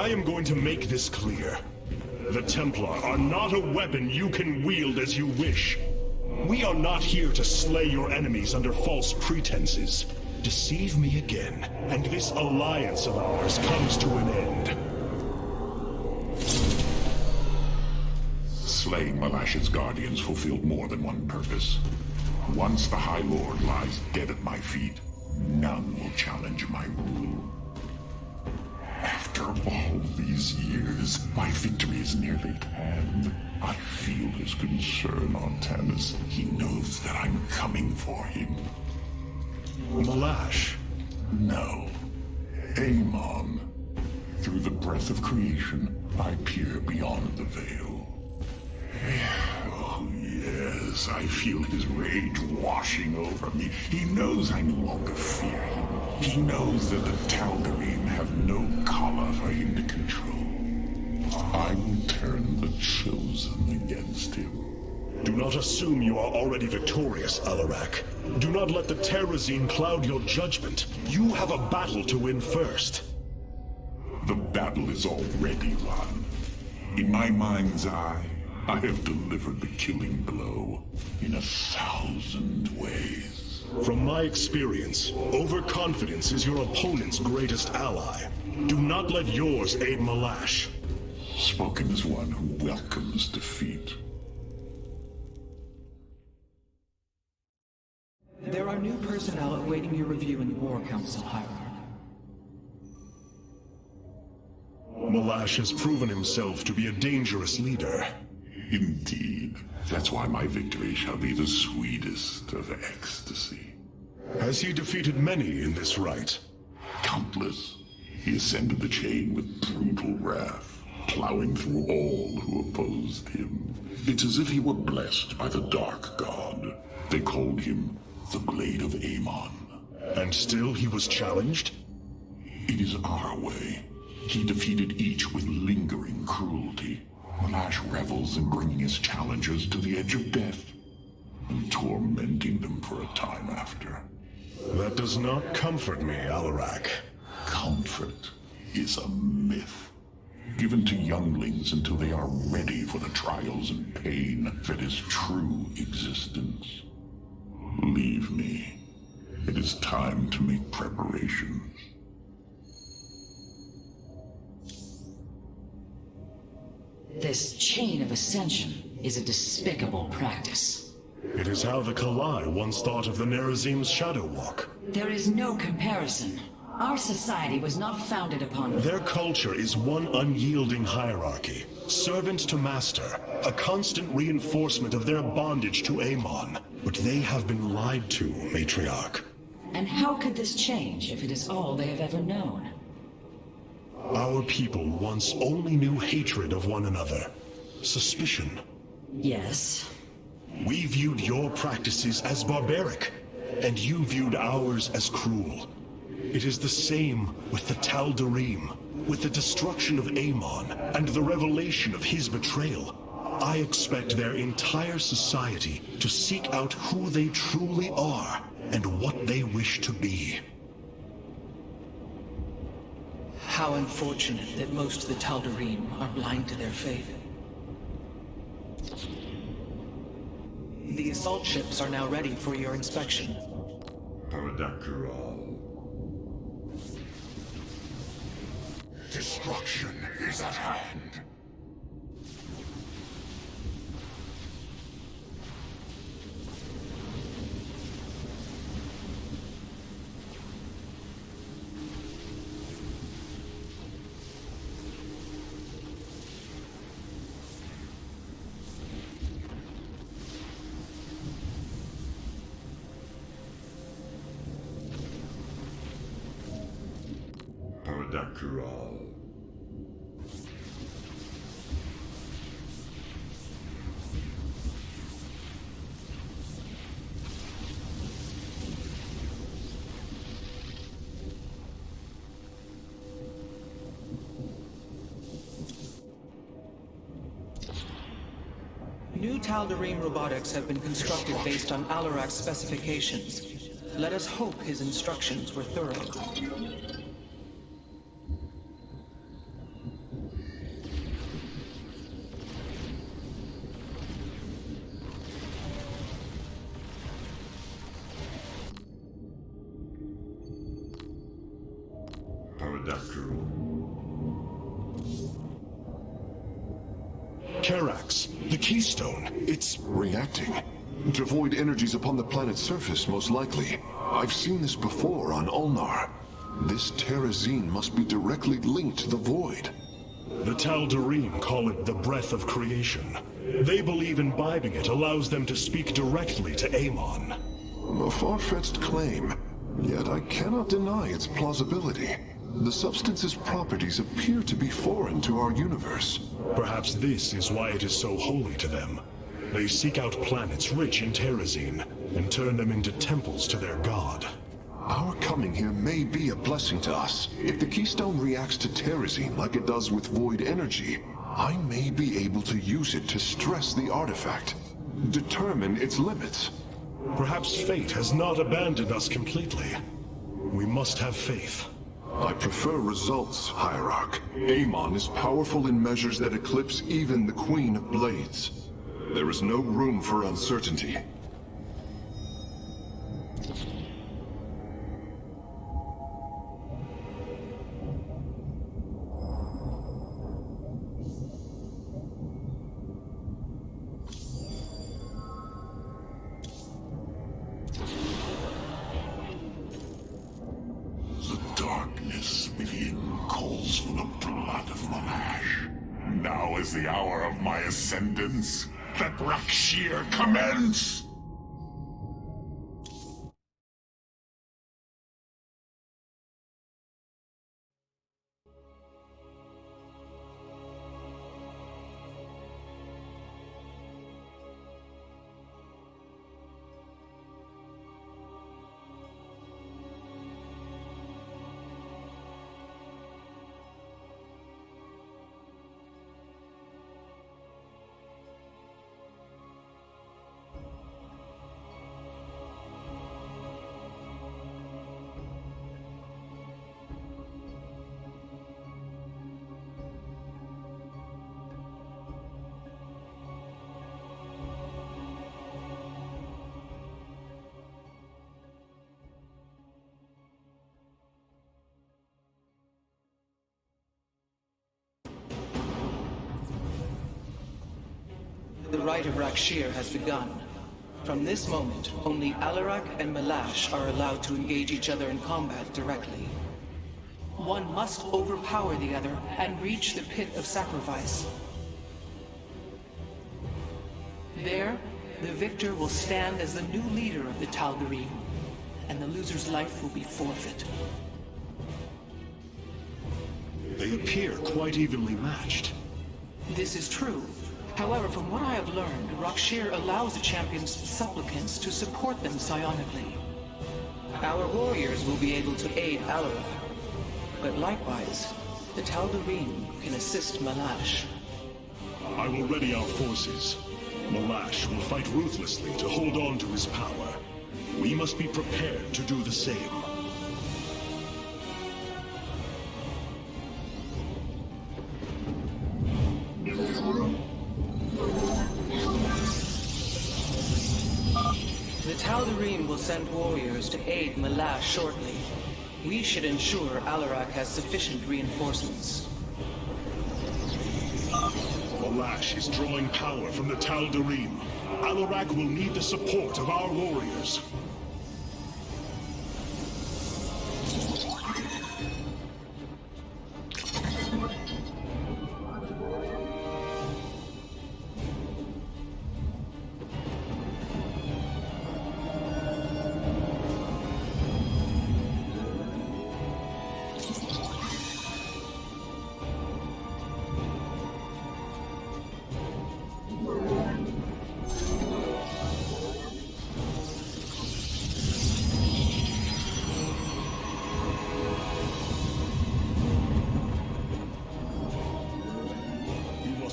I am going to make this clear. The Templar are not a weapon you can wield as you wish. We are not here to slay your enemies under false pretenses. Deceive me again, and this alliance of ours comes to an end. Slaying Malash's guardians fulfilled more than one purpose. Once the High Lord lies dead at my feet, none will challenge my rule. After all these years, my victory is nearly at hand. I feel his concern, Artanis. He knows that I'm coming for him. Malash? No. Amon. Through the breath of creation, I peer beyond the veil. Oh, yes, I feel his rage washing over me. He knows I no longer fear him. He knows that the Tal'Darim have no collar for him to control. I will turn the Chosen against him. Do not assume you are already victorious, Alarak. Do not let the Terrazine cloud your judgment. You have a battle to win first. The battle is already won. In my mind's eye, I have delivered the killing blow in 1,000 ways. From my experience, overconfidence is your opponent's greatest ally. Do not let yours aid Malash. Spoken as one who welcomes defeat. There are new personnel awaiting your review in the War Council, Hierarch. Malash has proven himself to be a dangerous leader. Indeed. That's why my victory shall be the sweetest of ecstasy. Has he defeated many in this rite? Countless. He ascended the chain with brutal wrath, plowing through all who opposed him. It's as if he were blessed by the Dark God. They called him the Blade of Amon. And still he was challenged? It is our way. He defeated each with lingering cruelty. Malash revels in bringing his challengers to the edge of death, and tormenting them for a time after. That does not comfort me, Alarak. Comfort is a myth, given to younglings until they are ready for the trials and pain that is true existence. Leave me. It is time to make preparations. This chain of ascension is a despicable practice. It is how the Kalai once thought of the Nerazim's Shadow Walk. There is no comparison. Our society was not founded upon... Their culture is one unyielding hierarchy, servant to master, a constant reinforcement of their bondage to Amon. But they have been lied to, Matriarch. And how could this change if it is all they have ever known? Our people once only knew hatred of one another, suspicion. Yes. We viewed your practices as barbaric, and you viewed ours as cruel. It is the same with the Tal'Darim, with the destruction of Amon, and the revelation of his betrayal. I expect their entire society to seek out who they truly are, and what they wish to be. How unfortunate that most of the Tal'Darim are blind to their fate. The assault ships are now ready for your inspection. Paradakral. Destruction is at hand. Paradakral. New Tal'Darim robotics have been constructed based on Alarak's specifications. Let us hope his instructions were thorough. after all. Karax, the keystone, it's... Reacting to void energies upon the planet's surface, most likely. I've seen this before on Ulnar. This terrazine must be directly linked to the void. The Tal'Darim call it the breath of creation. They believe imbibing it allows them to speak directly to Amon. A far-fetched claim, yet I cannot deny its plausibility. The substance's properties appear to be foreign to our universe. Perhaps this is why it is so holy to them. They seek out planets rich in terrazine and turn them into temples to their god. Our coming here may be a blessing to us. If the keystone reacts to terrazine like it does with void energy, I may be able to use it to stress the artifact, determine its limits. Perhaps fate has not abandoned us completely. We must have faith. I prefer results, Hierarch. Amon is powerful in measures that eclipse even the Queen of Blades. There is no room for uncertainty. The darkness within calls for the blood of Malash. Now is the hour of my ascendance. Let Rakshir commence! The rite of Rakshir has begun. From this moment, only Alarak and Malash are allowed to engage each other in combat directly. One must overpower the other and reach the pit of sacrifice. There, the victor will stand as the new leader of the Tal'Darim, and the loser's life will be forfeit. They appear quite evenly matched. This is true. However, from what I have learned, Rakshir allows the champion's supplicants to support them psionically. Our warriors will be able to aid Alarak, but likewise, the Tal'Darim can assist Malash. I will ready our forces. Malash will fight ruthlessly to hold on to his power. We must be prepared to do the same. The Tal'Darim will send warriors to aid Malash shortly. We should ensure Alarak has sufficient reinforcements. Malash is drawing power from the Tal'Darim. Alarak will need the support of our warriors.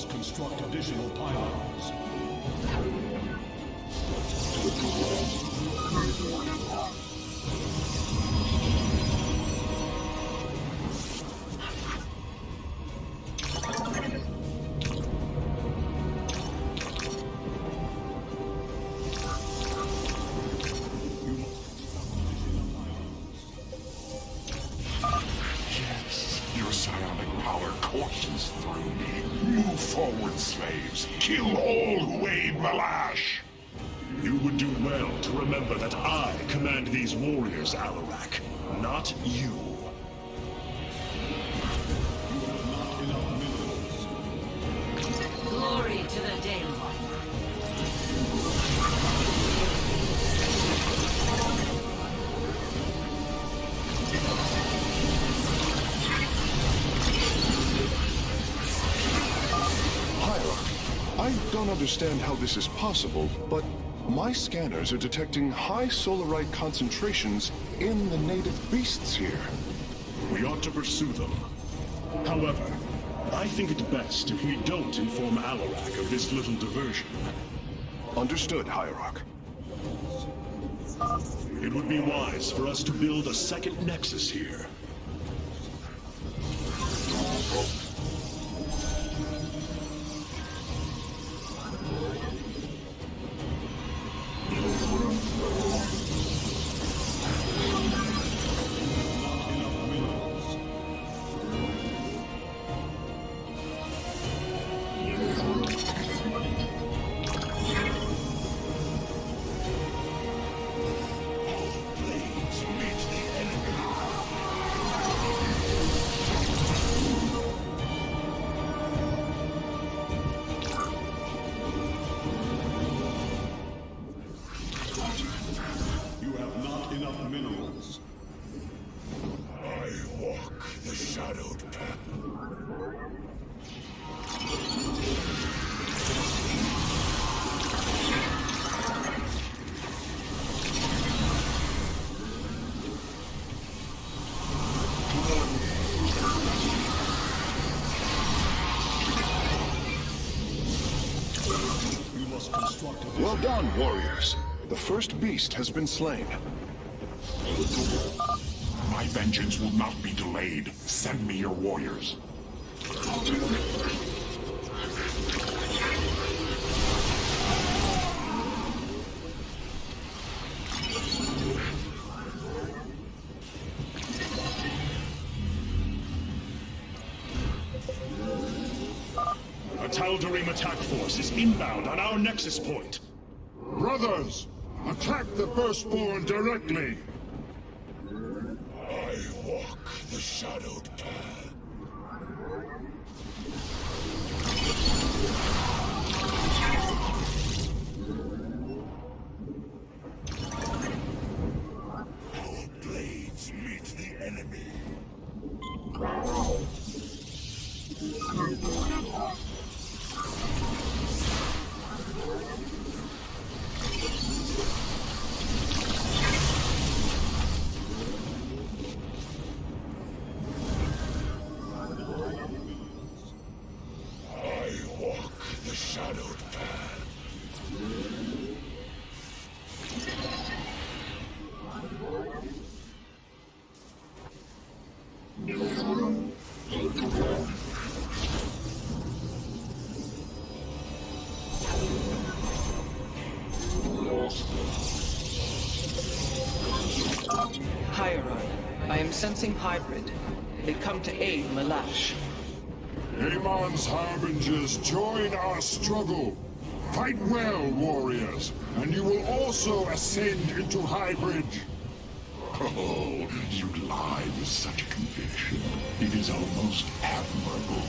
Construct additional pylons. Yes. psionic power courses through me. Move forward, slaves. Kill all who aid Malash. You would do well to remember that I command these warriors, Alarak, not you. Glory to the Daemon. I don't understand how this is possible, but my scanners are detecting high solarite concentrations in the native beasts here. We ought to pursue them. However, I think it best if we don't inform Alarak of this little diversion. Understood, Hierarch. It would be wise for us to build a second nexus here. Well done, warriors. The first beast has been slain. My vengeance will not be delayed. Send me your warriors. A Tal'Darim attack force is inbound on our nexus point. Brothers, attack the Firstborn directly! I walk the shadowed path. Our blades meet the enemy. I walk the shadowed path. Hieron, I am sensing hybrid. They come to aid Malash. Amon's harbingers, join our struggle! Fight well, warriors, and you will also ascend into Hybrid! Oh, you lie with such conviction. It is almost admirable.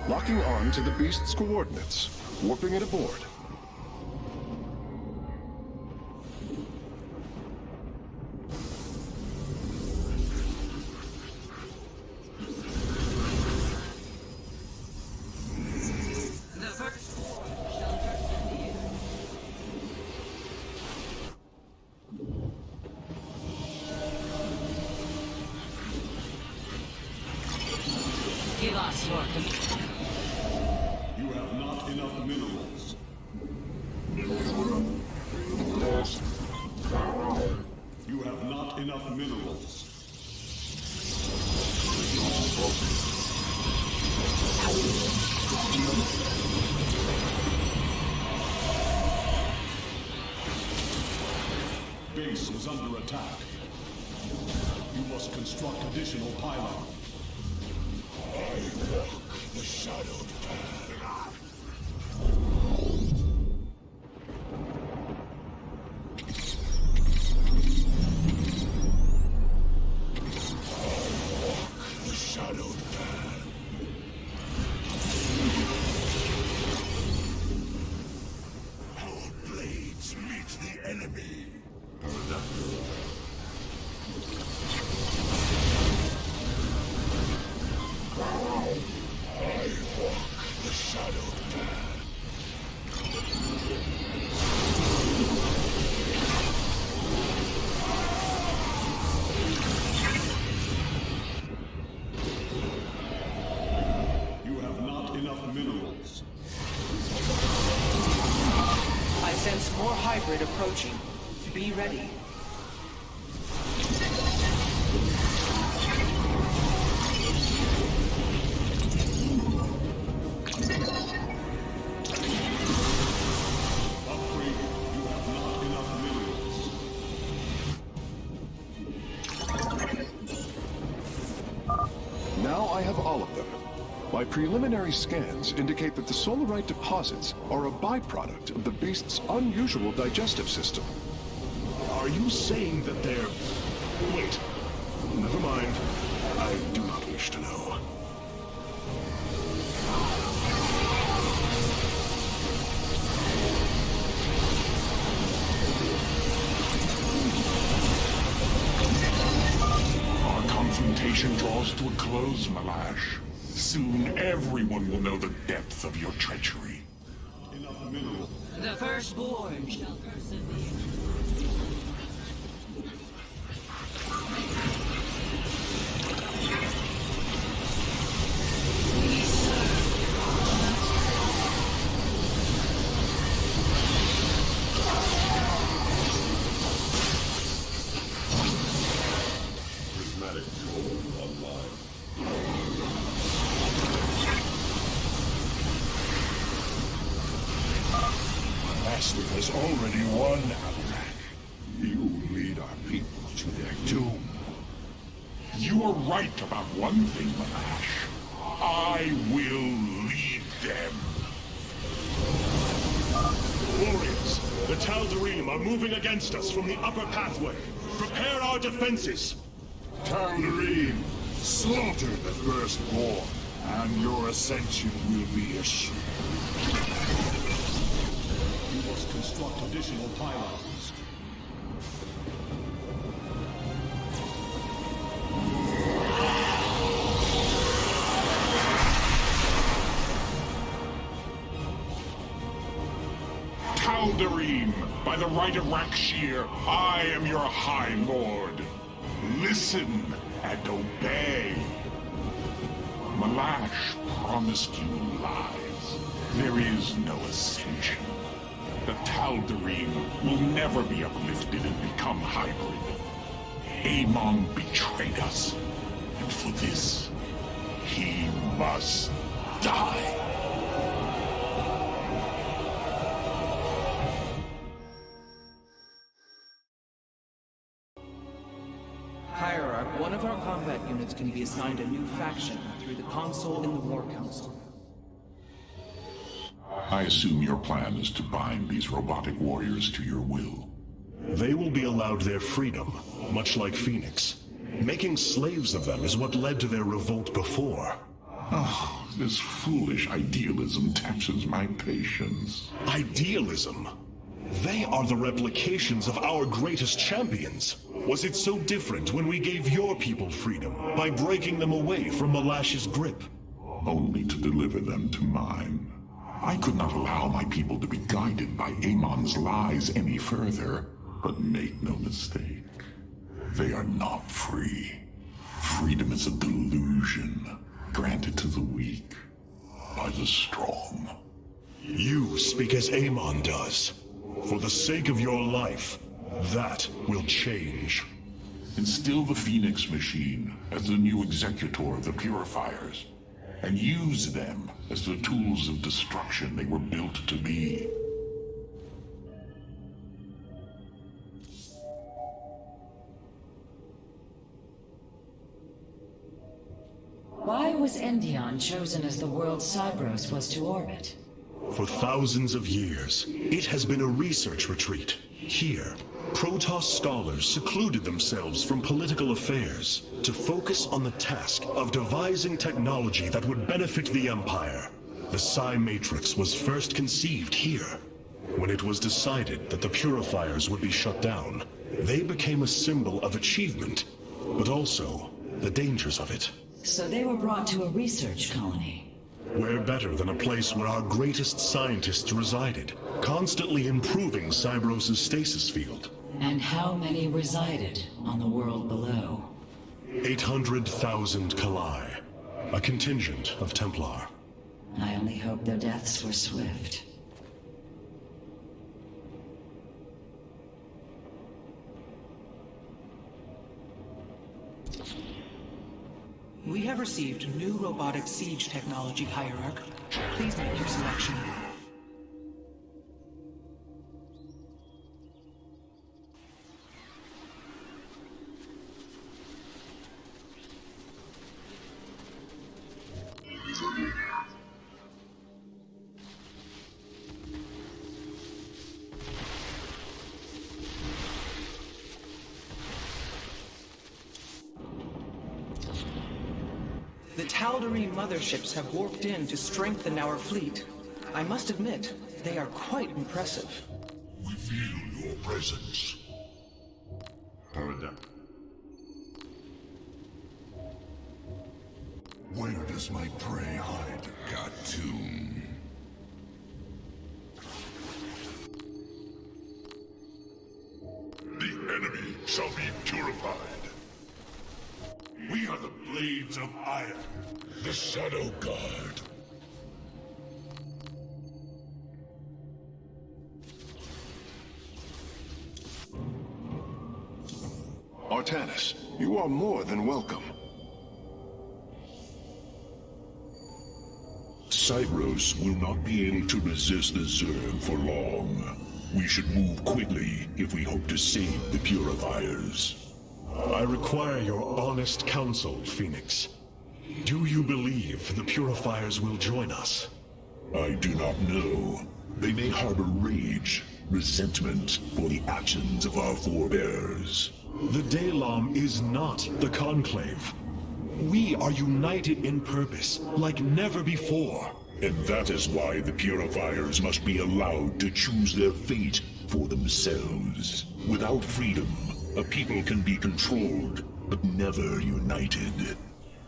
Locking on to the beast's coordinates. Warping it aboard. base is under attack. You must construct additional pylons. I walk the shadowed path. The shadowed path. Our blades meet the enemy. I walk the shadowed path. You have not enough minerals. I sense more hybrid approaching. Be ready. Now I have all of them. My preliminary scans indicate that the solarite deposits are a byproduct of the beast's unusual digestive system. Are you saying that they're... Wait. Never mind. I do not wish to know. Our confrontation draws to a close, Malash. Soon everyone will know the depth of your treachery. Enough minerals. The firstborn shall persevere. Prismatic tool online. Master has already won, Alarak. You lead our people to their doom. You are right about one thing, Malash. I will lead them. Warriors, the Tal'Darim are moving against us from the upper pathway. Prepare our defenses. Tal'Darim, slaughter the firstborn, and your ascension will be assured. You must construct additional pylons. Tal'Darim, by the right of Rakshir, I am your High Lord. Listen and obey. Malash promised you lies. There is no ascension. The Tal'Darim will never be uplifted and become hybrid. Amon betrayed us, and for this, he must die. Hierarch, one of our combat units can be assigned a new faction through the console in the War Council. I assume your plan is to bind these robotic warriors to your will. They will be allowed their freedom, much like Phoenix. Making slaves of them is what led to their revolt before. Oh, this foolish idealism taxes my patience. Idealism? They are the replications of our greatest champions. Was it so different when we gave your people freedom by breaking them away from Malash's grip? Only to deliver them to mine. I could not allow my people to be guided by Amon's lies any further, but make no mistake. They are not free. Freedom is a delusion, granted to the weak by the strong. You speak as Amon does. For the sake of your life, that will change. Instill the Phoenix machine as the new executor of the Purifiers, and use them as the tools of destruction they were built to be. Why was Endion chosen as the world Cybros was to orbit? For thousands of years, it has been a research retreat. Here, Protoss scholars secluded themselves from political affairs to focus on the task of devising technology that would benefit the Empire. The Psi Matrix was first conceived here. When it was decided that the purifiers would be shut down, they became a symbol of achievement, but also the dangers of it. So they were brought to a research colony. Where better than a place where our greatest scientists resided, constantly improving Cybros' stasis field. And how many resided on the world below? 800,000 Kalai, a contingent of Templar. I only hope their deaths were swift. We have received new robotic siege technology, Hierarch. Please make your selection. The Tal'Darim motherships have warped in to strengthen our fleet. I must admit, they are quite impressive. We feel your presence. Where does my prey hide, Khatun? The enemy shall be purified. We are the Blades of Iron, the Shadow Guard. Artanis, you are more than welcome. Cybros will not be able to resist the Zerg for long. We should move quickly if we hope to save the Purifiers. I require your honest counsel, Phoenix. Do you believe the Purifiers will join us? I do not know. They may harbor rage, resentment for the actions of our forebears. The Daylom is not the Conclave. We are united in purpose, like never before. And that is why the Purifiers must be allowed to choose their fate for themselves. Without freedom, a people can be controlled, but never united.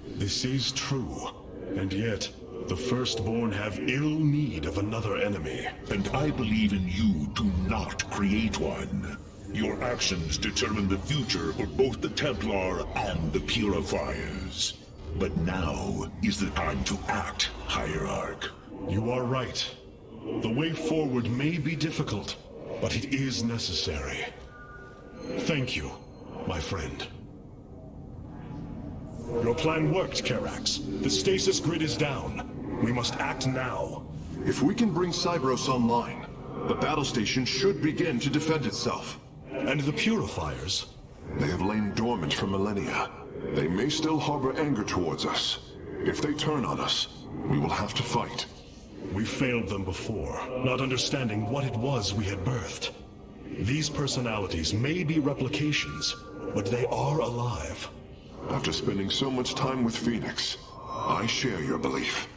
This is true, and yet, the Firstborn have ill need of another enemy. And I believe in you to not create one. Your actions determine the future for both the Templar and the Purifiers. But now is the time to act, Hierarch. You are right. The way forward may be difficult, but it is necessary. Thank you, my friend. Your plan worked, Karax. The stasis grid is down. We must act now. If we can bring Cybros online, the battle station should begin to defend itself. And the Purifiers? They have lain dormant for millennia. They may still harbor anger towards us. If they turn on us, we will have to fight. We failed them before, not understanding what it was we had birthed. These personalities may be replications, but they are alive. After spending so much time with Phoenix, I share your belief.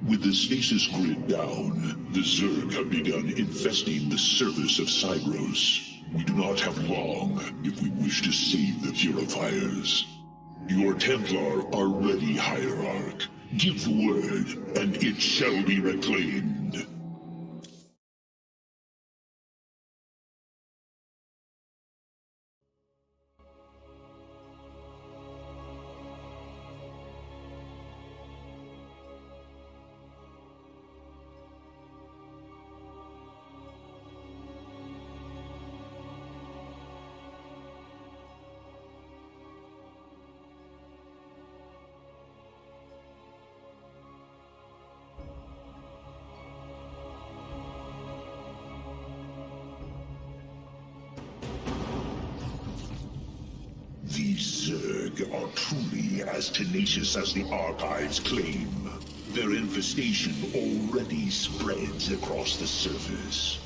With the stasis grid down, the Zerg have begun infesting the surface of Cybros. We do not have long if we wish to save the Purifiers. Your Templar are ready, Hierarch. Give the word, and it shall be reclaimed. Zerg are truly as tenacious as the archives claim. Their infestation already spreads across the surface.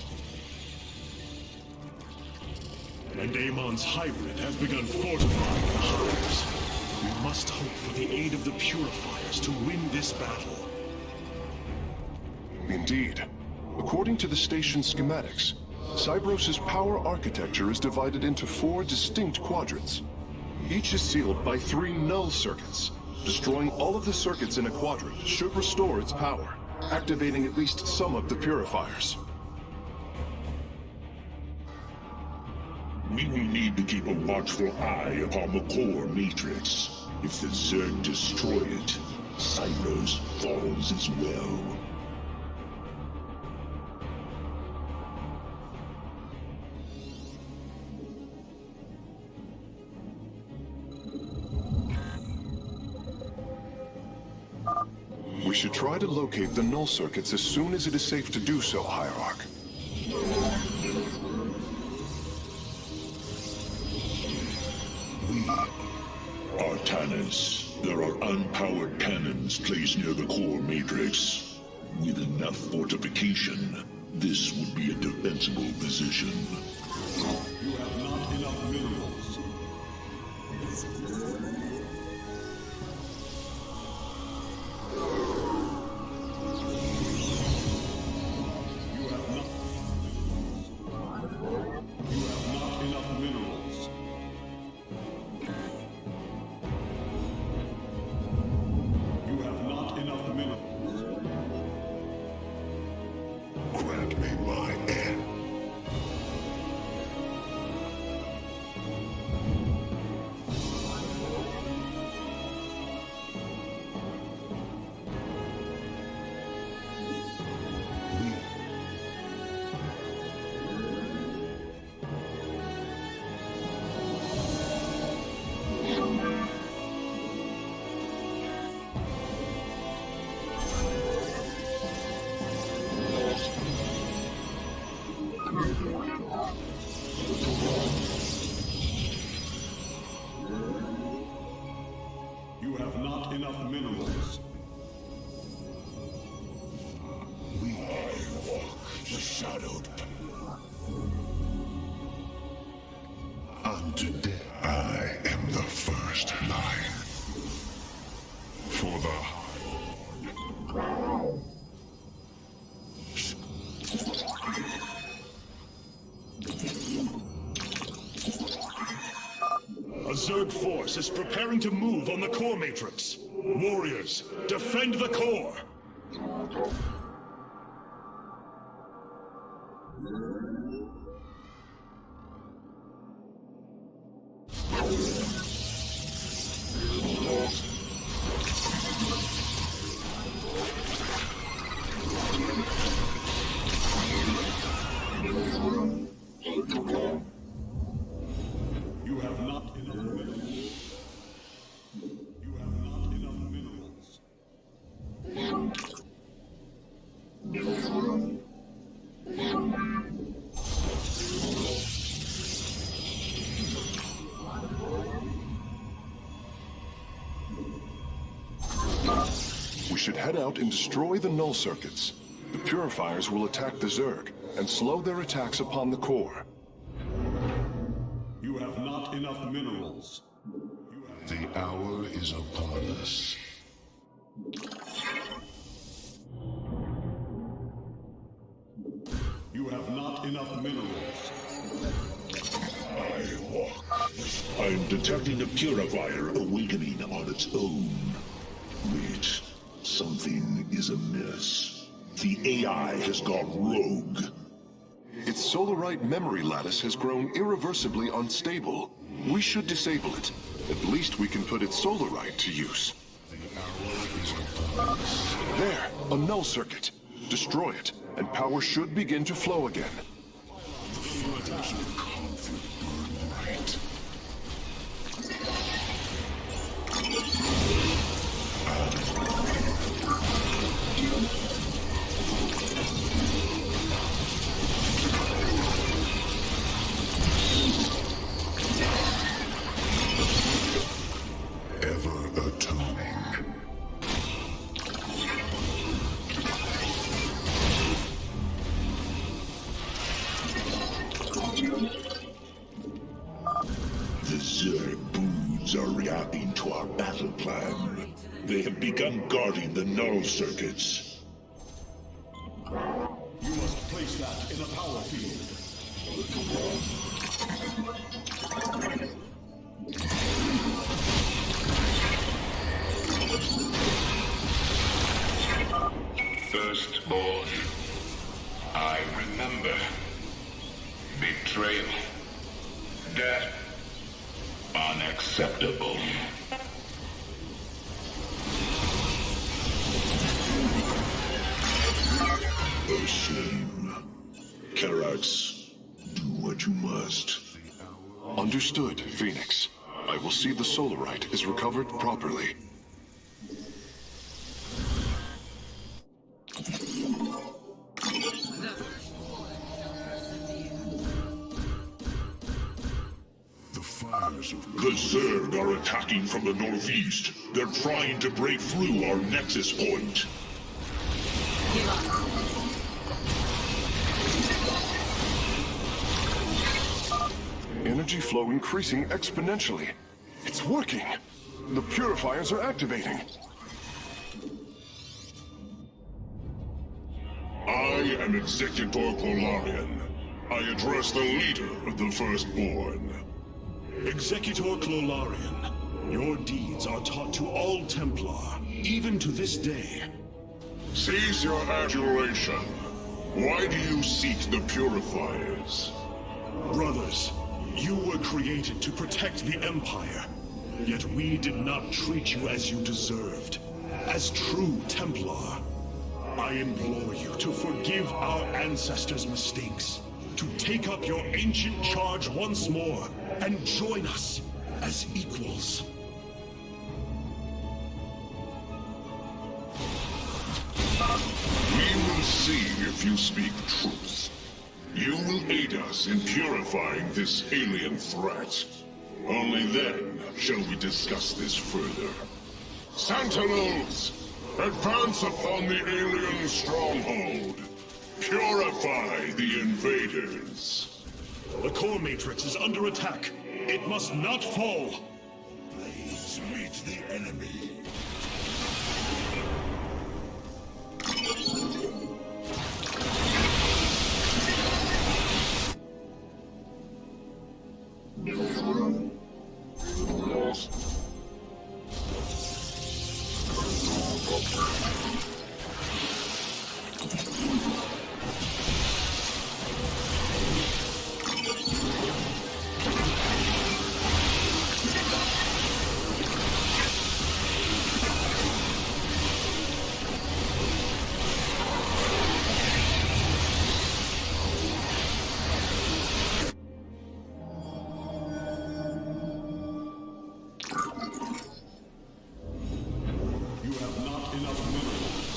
And Amon's hybrid has begun fortifying the hives. We must hope for the aid of the Purifiers to win this battle. Indeed. According to the station schematics, Cybros's power architecture is divided into 4 distinct quadrants. Each is sealed by 3 null circuits. Destroying all of the circuits in a quadrant should restore its power, activating at least some of the purifiers. We will need to keep a watchful eye upon the core matrix. If the Zerg destroy it, Cybros falls as well. We should try to locate the null circuits as soon as it is safe to do so, Hierarch. Artanis, there are unpowered cannons placed near the core matrix. With enough fortification, this would be a defensible position. You have not enough minerals. You have not enough minerals. You have not enough minerals. Grant me my end. You have not enough minerals. We walk the shadowed. Unto death. I am the first line. For the A Zerg force is preparing to move on the core matrix. Warriors, defend the core! You have not enough minerals. You have not enough minerals. We should head out and destroy the null circuits. The purifiers will attack the Zerg and slow their attacks upon the core. You have not enough minerals. The hour is upon us. You have not enough minerals. I walk. I'm detecting a purifier awakening on its own. Wait, something is amiss. The AI has gone rogue. Its Solarite memory lattice has grown irreversibly unstable. We should disable it. At least we can put its Solarite to use. There, a null circuit. Destroy it, and power should begin to flow again. The fires of conflict burn bright. The Zerg broods are reacting to our battle plan. They have begun guarding the null circuits. You must place that in a power field. Firstborn, I remember. Betrayal. Death. Unacceptable. A shame. Karax, do what you must. Understood, Phoenix. I will see the Solarite is recovered properly. The Zerg are attacking from the northeast. They're trying to break through our nexus point. Energy flow increasing exponentially. It's working. The purifiers are activating. I am Executor Polarian. I address the leader of the Firstborn. Executor Clolarian, your deeds are taught to all Templar, even to this day. Cease your adulation. Why do you seek the Purifiers? Brothers, you were created to protect the Empire, yet we did not treat you as you deserved. As true Templar, I implore you to forgive our ancestors' mistakes, to take up your ancient charge once more, and join us as equals. We will see if you speak truth. You will aid us in purifying this alien threat. Only then shall we discuss this further. Sentinels, advance upon the alien stronghold. Purify the invaders. The core matrix is under attack. It must not fall. Blades meet the enemy. You have not enough minerals.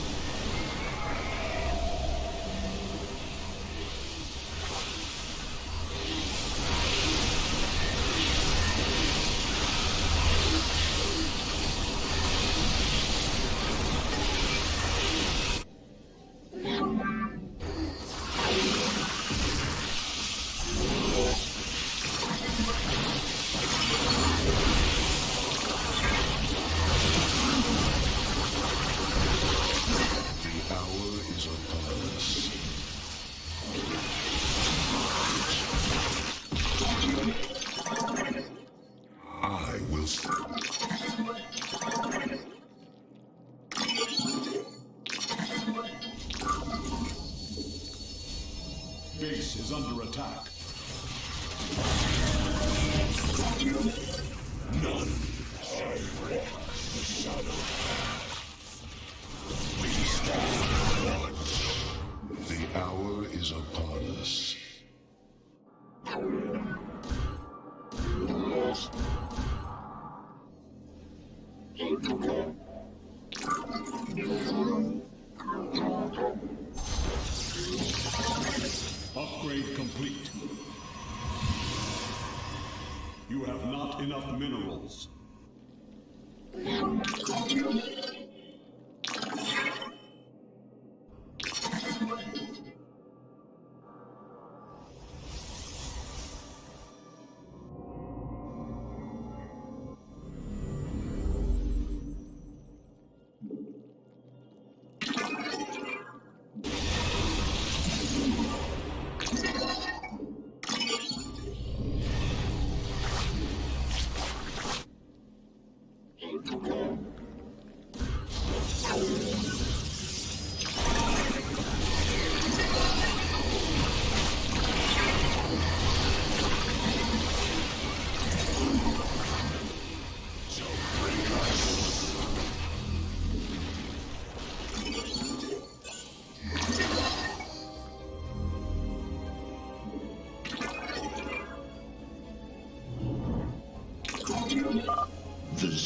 Base is under attack. None shall walk the shadow path. We stand watch. The hour is upon us. Upgrade complete. You have not enough minerals.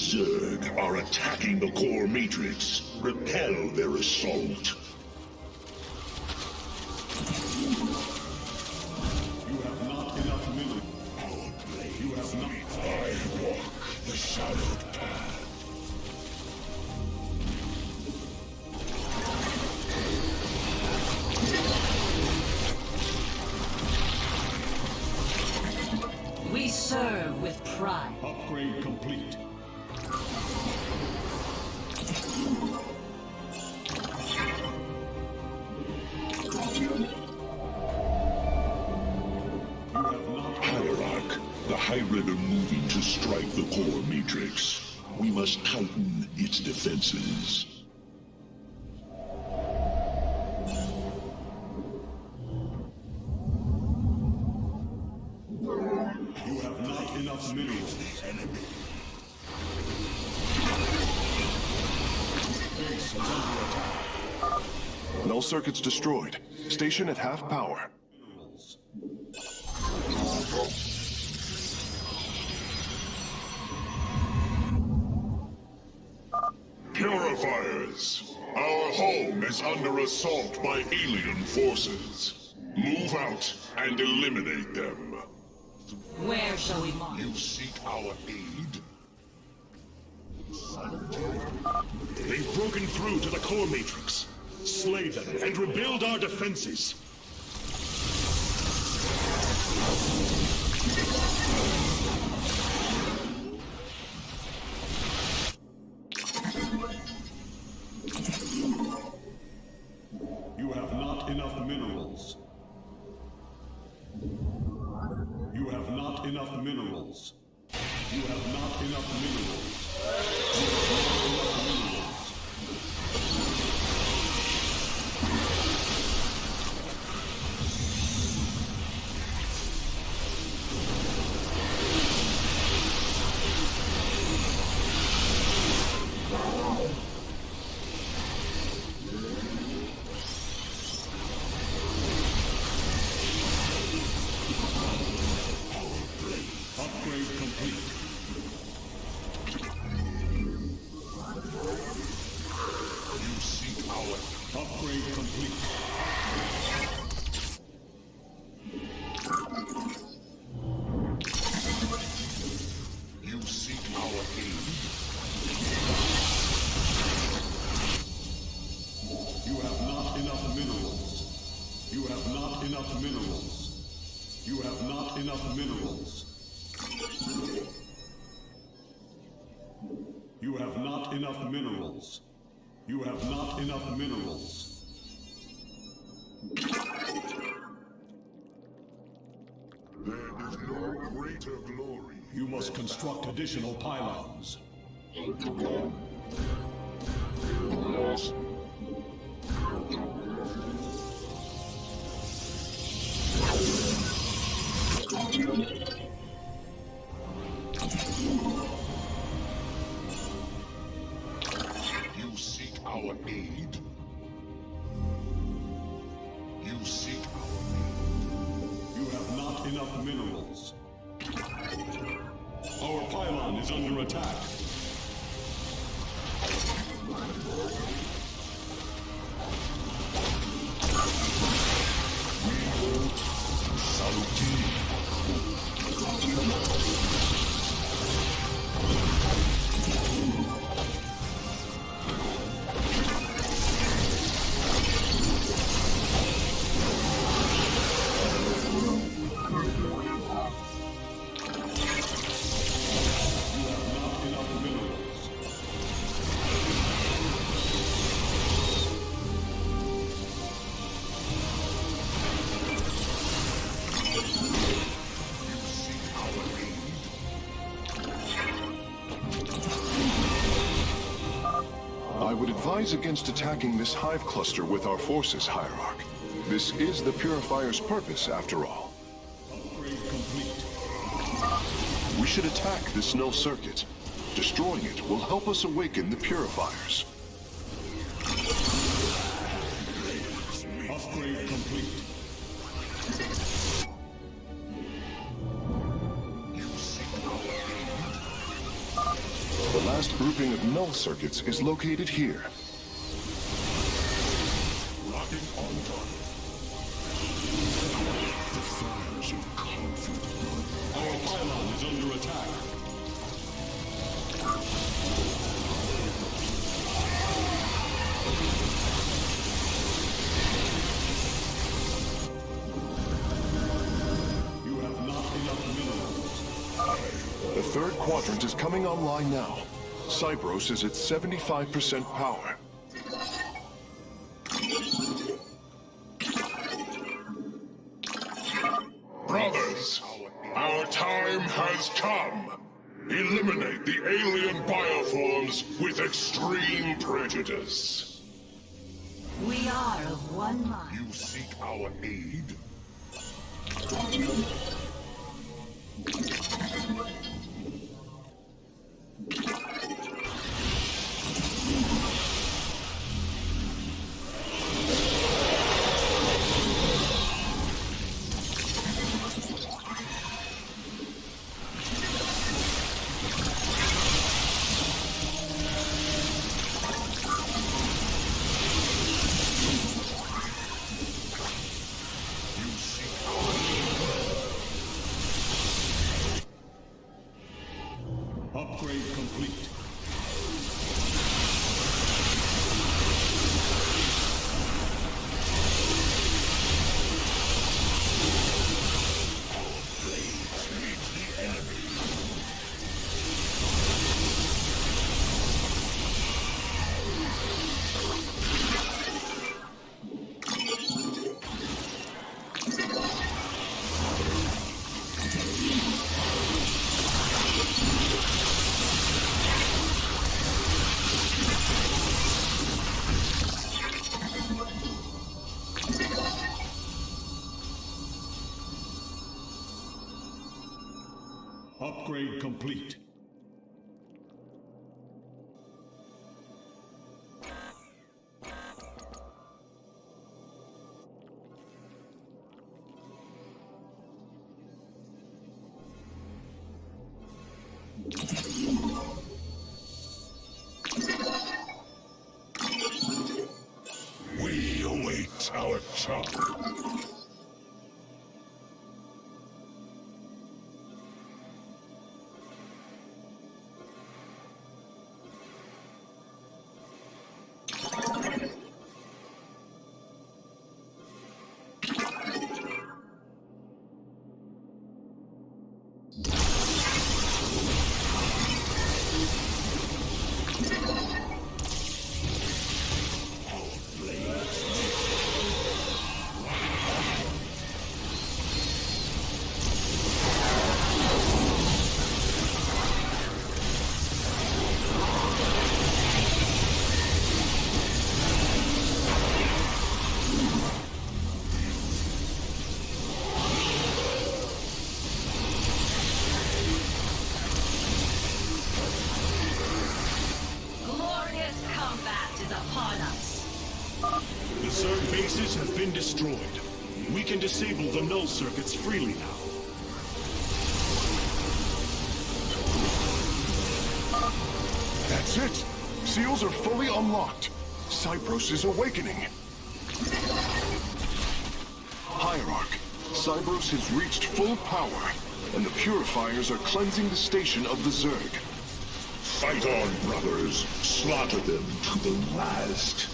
Zerg are attacking the core matrix. Repel their assault. You have not enough minerals. Our blade. You have not. I walk the shadowed path. We serve with pride. Upgrade complete. Hierarch, the Hybrid are moving to strike the core matrix. We must tighten its defenses. You have not enough minerals. Base is under attack. Null circuits destroyed. Station at half power. Purifiers! Our home is under assault by alien forces. Move out and eliminate them. Where shall we march? You seek our aid? They've broken through to the core matrix. Slay them and rebuild our defenses. You have not enough minerals. You have not enough minerals. You have not enough minerals. You have not enough minerals. Upgrade complete. You seek our... Upgrade complete. You seek our aid? You have not enough minerals. You have not enough minerals. You have not enough minerals. You have not enough minerals. You have not enough minerals. There is no greater glory. You must construct additional pylons. You seek our aid? You seek our aid? You have not enough minerals. Our pylon is under attack. I would advise against attacking this hive cluster with our forces, Hierarch. This is the Purifier's purpose, after all. Upgrade complete. We should attack this null circuit. Destroying it will help us awaken the Purifiers. Upgrade complete. The last grouping of null circuits is located here. Locking on target. The fires of conflict. Our pylon is under attack. You have not enough minerals. The third quadrant is coming online now. Cybros is at 75% power. Brothers, our time has come. Eliminate the alien bioforms with extreme prejudice. We are of one mind. You seek our aid? Upgrade complete. Upgrade complete. We await our time. Glorious combat is upon us. The Zerg bases have been destroyed. We can disable the null circuits freely now. That's it! Seals are fully unlocked. Cybros is awakening. Hierarch, Cybros has reached full power, and the purifiers are cleansing the station of the Zerg. Fight on, brothers. Slaughter them to the last.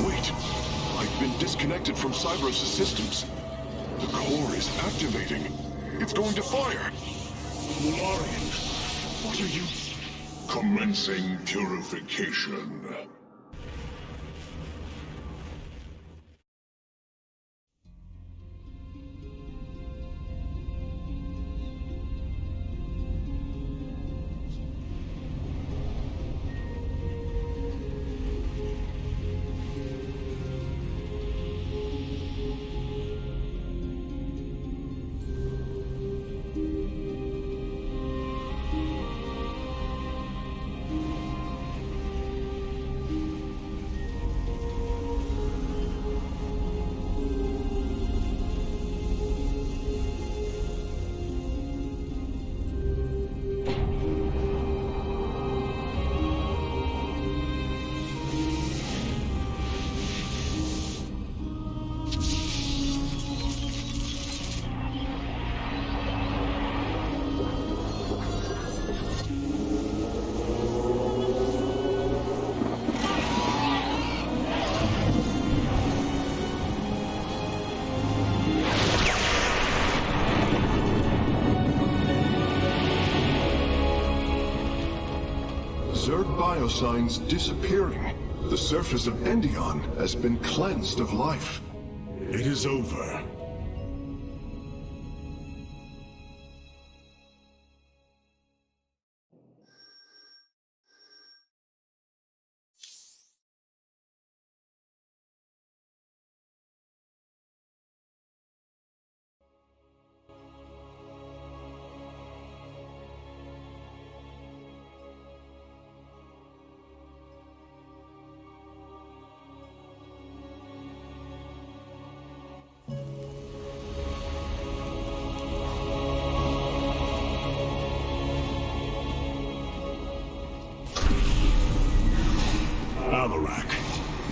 Wait, I've been disconnected from Cybros' systems. The core is activating. It's going to fire. Mularian, what are you... Commencing purification. Zerg biosigns disappearing. The surface of Endion has been cleansed of life. It is over.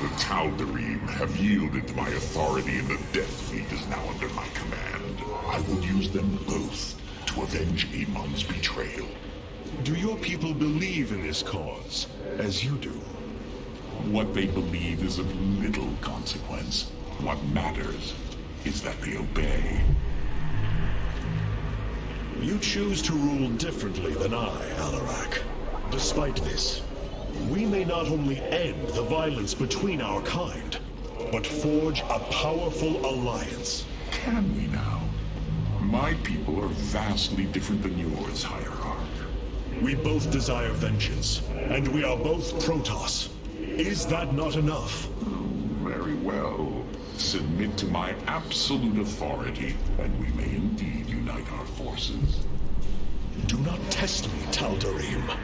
The Tal'Darim have yielded to my authority, and the Death Fleet is now under my command. I will use them both to avenge Amon's betrayal. Do your people believe in this cause, as you do? What they believe is of little consequence. What matters is that they obey. You choose to rule differently than I, Alarak. Despite this, we may not only end the violence between our kind, but forge a powerful alliance. Can we now? My people are vastly different than yours, Hierarch. We both desire vengeance, and we are both Protoss. Is that not enough? Very well. Submit to my absolute authority, and we may indeed unite our forces. Do not test me, Tal'Darim.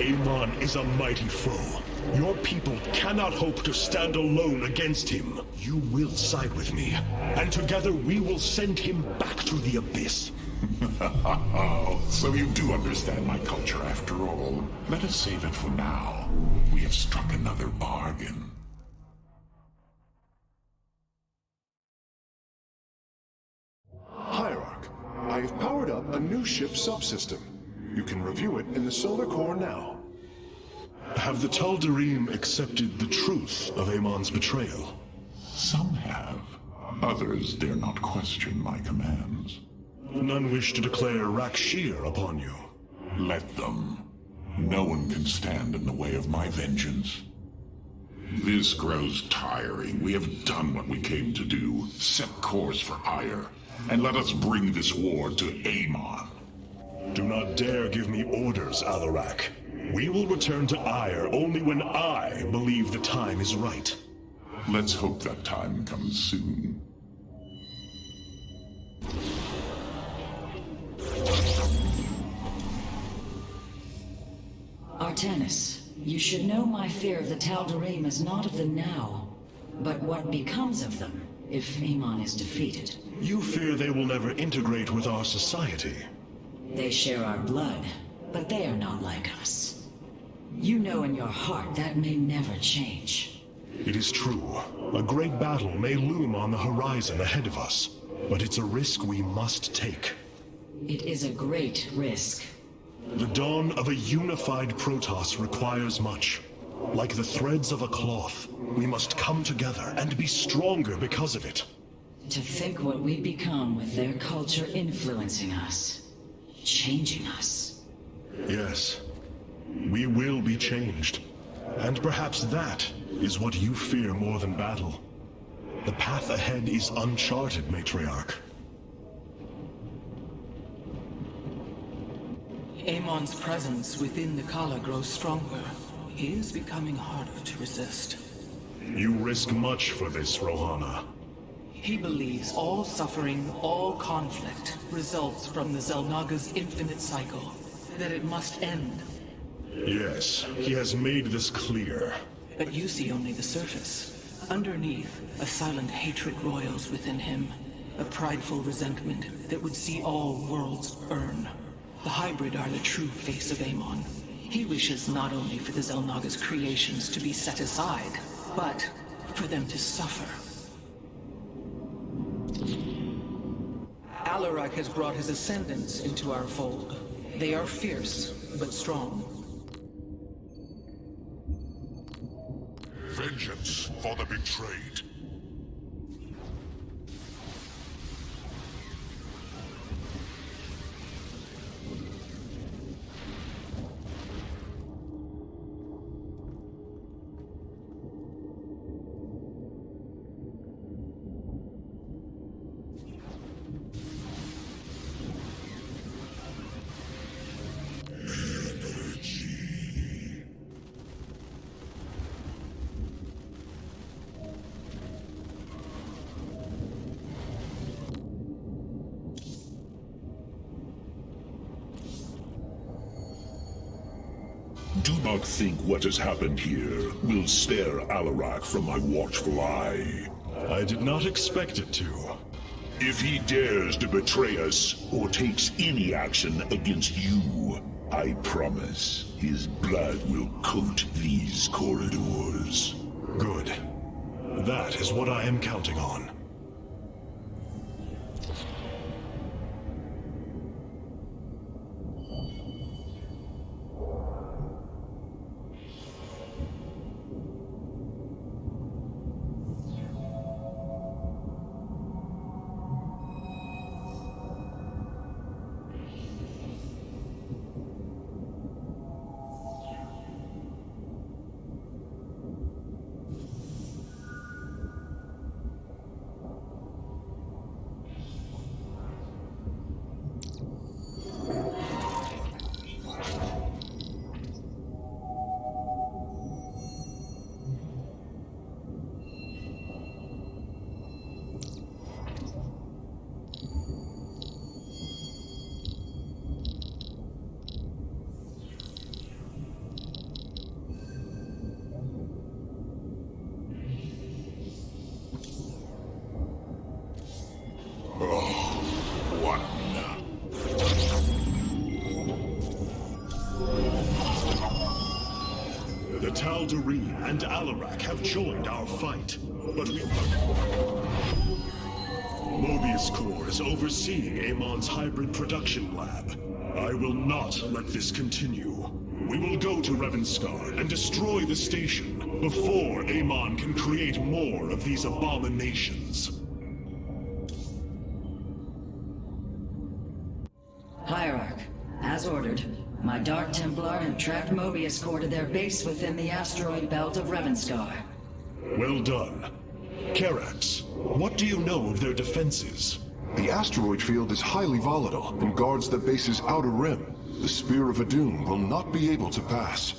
Amon is a mighty foe. Your people cannot hope to stand alone against him. You will side with me, and together we will send him back to the abyss. So you do understand my culture after all. Let us say that for now, we have struck another bargain. Hierarch, I have powered up a new ship subsystem. You can review it in the solar core now. Have the Tal'Darim accepted the truth of Amon's betrayal? Some have. Others dare not question my commands. None wish to declare Rakshir upon you. Let them. No one can stand in the way of my vengeance. This grows tiring. We have done what we came to do. Set course for Ire, and let us bring this war to Amon. Do not dare give me orders, Alarak. We will return to Ire only when I believe the time is right. Let's hope that time comes soon. Artanis, you should know my fear of the Tal'Darim is not of the now, but what becomes of them if Amon is defeated. You fear they will never integrate with our society. They share our blood, but they are not like us. You know in your heart that may never change. It is true. A great battle may loom on the horizon ahead of us, but it's a risk we must take. It is a great risk. The dawn of a unified Protoss requires much. Like the threads of a cloth, we must come together and be stronger because of it. To think what we become with their culture influencing us, changing us. Yes, we will be changed. And perhaps that is what you fear more than battle. The path ahead is uncharted, Matriarch. Amon's presence within the Kala grows stronger. He is becoming harder to resist. You risk much for this, Rohana. He believes all suffering, all conflict, results from the Xel'Naga's infinite cycle. That it must end. Yes, he has made this clear. But you see only the surface. Underneath, a silent hatred roils within him. A prideful resentment that would see all worlds burn. The hybrid are the true face of Amon. He wishes not only for the Xel'Naga's creations to be set aside, but for them to suffer. Alarak has brought his ascendants into our fold. They are fierce, but strong. Vengeance for the betrayed. Do not think what has happened here will spare Alarak from my watchful eye. I did not expect it to. If he dares to betray us or takes any action against you, I promise his blood will coat these corridors. Good. That is what I am counting on. The Tal'Darim and Alarak have joined our fight, but Mobius Core is overseeing Amon's hybrid production lab. I will not let this continue. We will go to Revanskar and destroy the station before Amon can create more of these abominations. Hierarch, as ordered, my Dark Templar have tracked Mobius Core to their base within the asteroid belt of Revanskar. Well done. Karax, what do you know of their defenses? The asteroid field is highly volatile and guards the base's outer rim. The Spear of Adun will not be able to pass.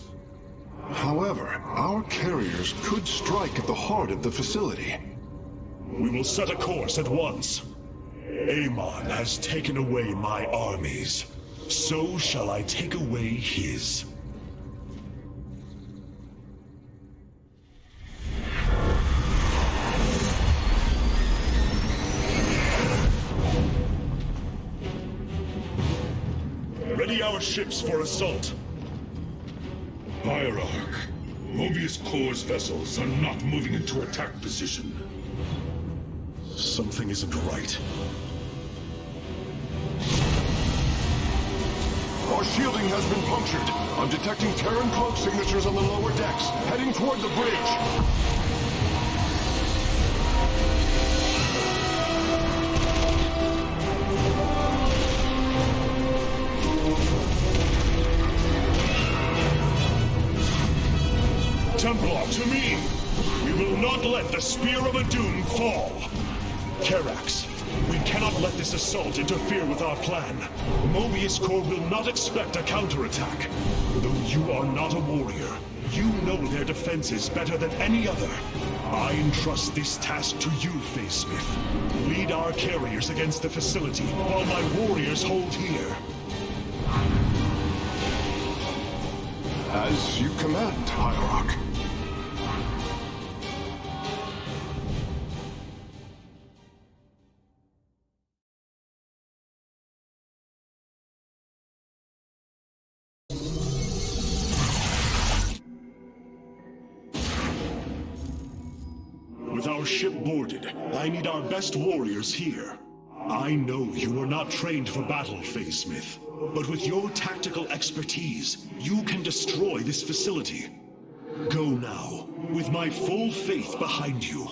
However, our carriers could strike at the heart of the facility. We will set a course at once. Amon has taken away my armies. So shall I take away his. Ready our ships for assault. Hierarch, Mobius Core's vessels are not moving into attack position. Something isn't right. Our shielding has been punctured. I'm detecting Terran cloak signatures on the lower decks, heading toward the bridge. Templar, to me! We will not let the Spear of Adun fall! Karax, we cannot let this assault interfere with our plan. Mobius Core will not expect a counterattack. Though you are not a warrior, you know their defenses better than any other. I entrust this task to you, Facesmith. Lead our carriers against the facility, while my warriors hold here. As you command, Hierarch. With our ship boarded, I need our best warriors here. I know you are not trained for battle, Facesmith, but with your tactical expertise, you can destroy this facility. Go now, with my full faith behind you.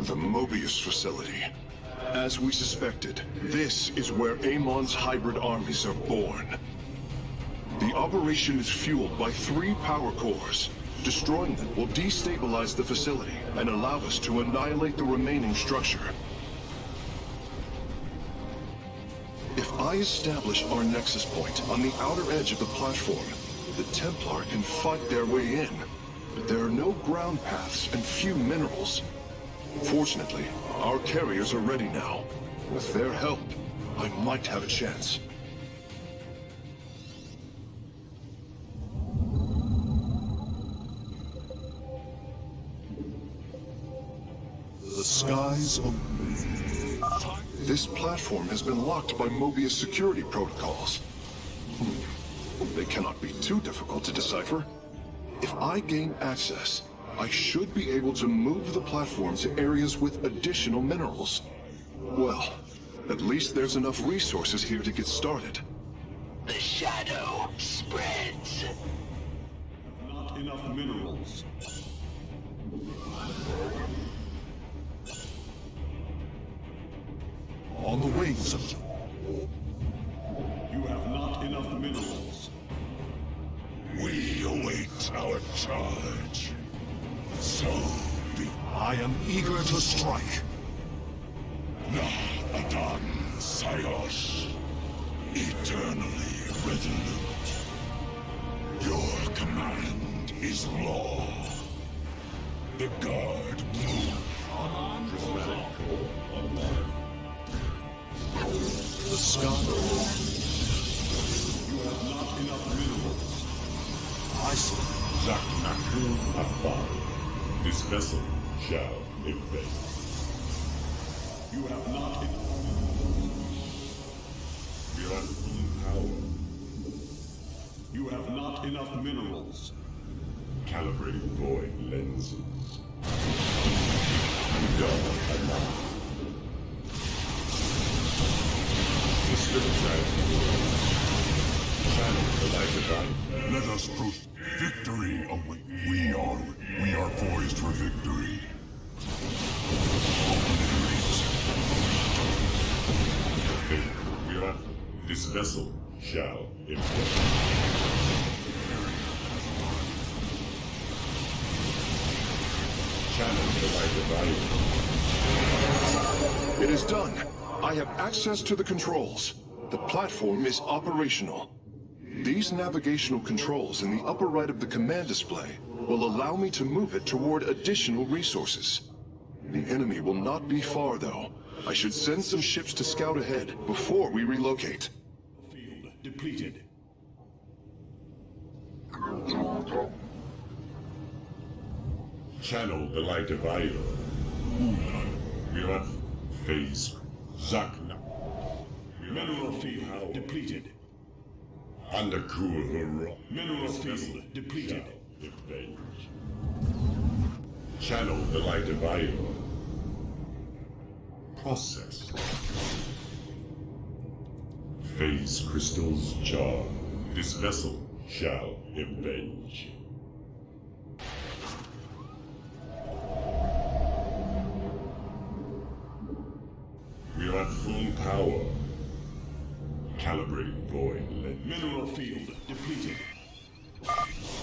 The Mobius facility. As we suspected, this is where Amon's hybrid armies are born. The operation is fueled by 3 power cores. Destroying them will destabilize the facility and allow us to annihilate the remaining structure. If I establish our nexus point on the outer edge of the platform, the Templar can fight their way in. But there are no ground paths and few minerals. Fortunately, our carriers are ready now. With their help, I might have a chance. The skies open. This platform has been locked by Mobius security protocols. They cannot be too difficult to decipher. If I gain access, I should be able to move the platform to areas with additional minerals. Well, at least there's enough resources here to get started. The shadow spreads. Not enough minerals. On the wings of... You have not enough minerals. We await our charge. So be... I am eager to strike. Adon Sayos, eternally resolute. Your command is law. The guard move. The sky... You have not enough minerals. I see. Zaknaku Afar. This vessel shall invade. You have not enough. We are full power. You have not enough minerals. Calibrating void lenses. God enough. System transfer. Channel the light divine. Let us push. Victory await. We are poised for victory. We are. This vessel shall invade. Channel the light divine. It is done. I have access to the controls. The platform is operational. These navigational controls in the upper right of the command display will allow me to move it toward additional resources. The enemy will not be far, though. I should send some ships to scout ahead before we relocate. Field depleted. Channel the light divider. We are phase. Zakna. Mineral field depleted. Undercool hurrah. Mineral field depleted. Advantage. Channel the light divider. Process. Phase crystals charged. This vessel shall avenge. We are at full power. Calibrating void lens. Mineral field depleted.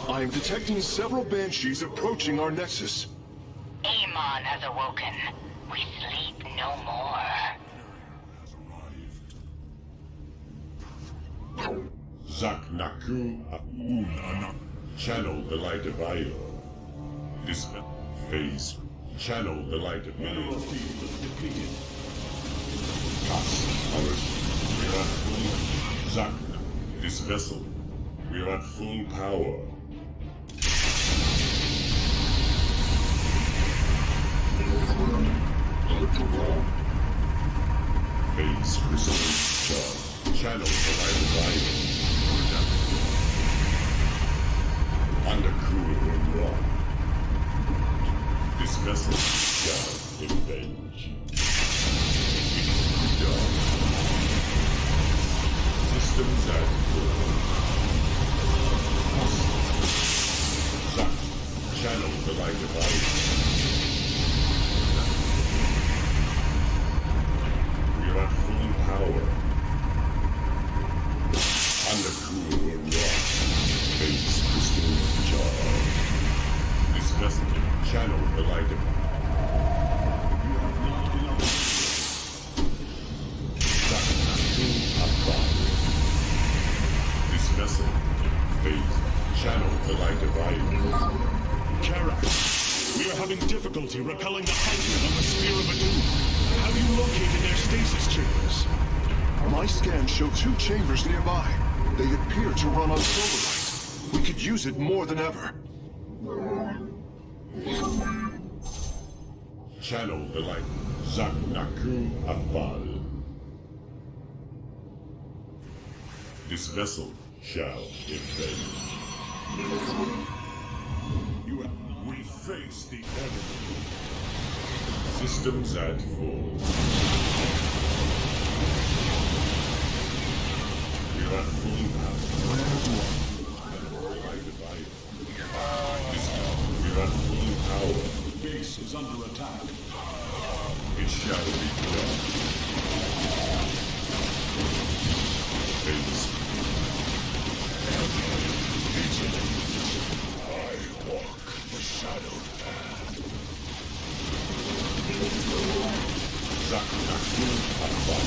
I am detecting several banshees approaching our nexus. Amon has awoken. We sleep no more. Zaknaku Auna. Channel the light divider. This phase. Channel the light Mineral divider. field depleted. We are at full. Zakna. This vessel. We are at full power. Phase crystal charge. Channel the light divider. Undercool and rock. This vessel shall avenge. Systems at full. Zach, channel the light divider. Anchored on the Sphere of Adu. Have you located their stasis chambers? My scans show 2 chambers nearby. They appear to run on solar light. We could use it more than ever. Channel the light. Zaknaku Afal. This vessel shall invade. We face the enemy. Systems at full. We are at full power. We are at full power. Base is under attack. It shall be done. Phase. I walk the shadowed path. Zaknaku Afal.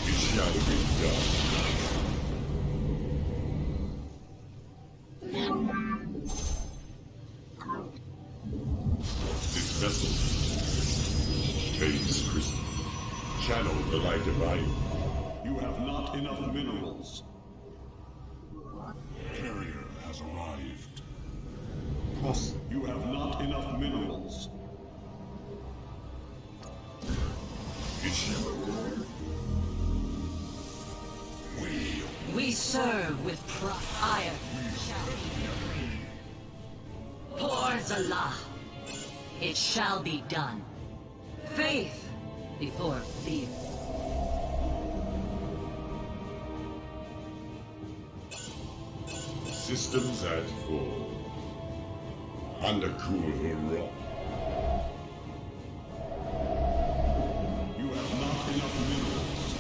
It shall be done. This vessel. Phase crystal. Channel the light divine. You have not enough minerals. Carrier has arrived. You have not enough minerals. It shall. We serve with pride. Iron shall be free. Poor Zalah. It shall be done. Faith before fear. Systems at full. Under cool rock. You have not enough minerals.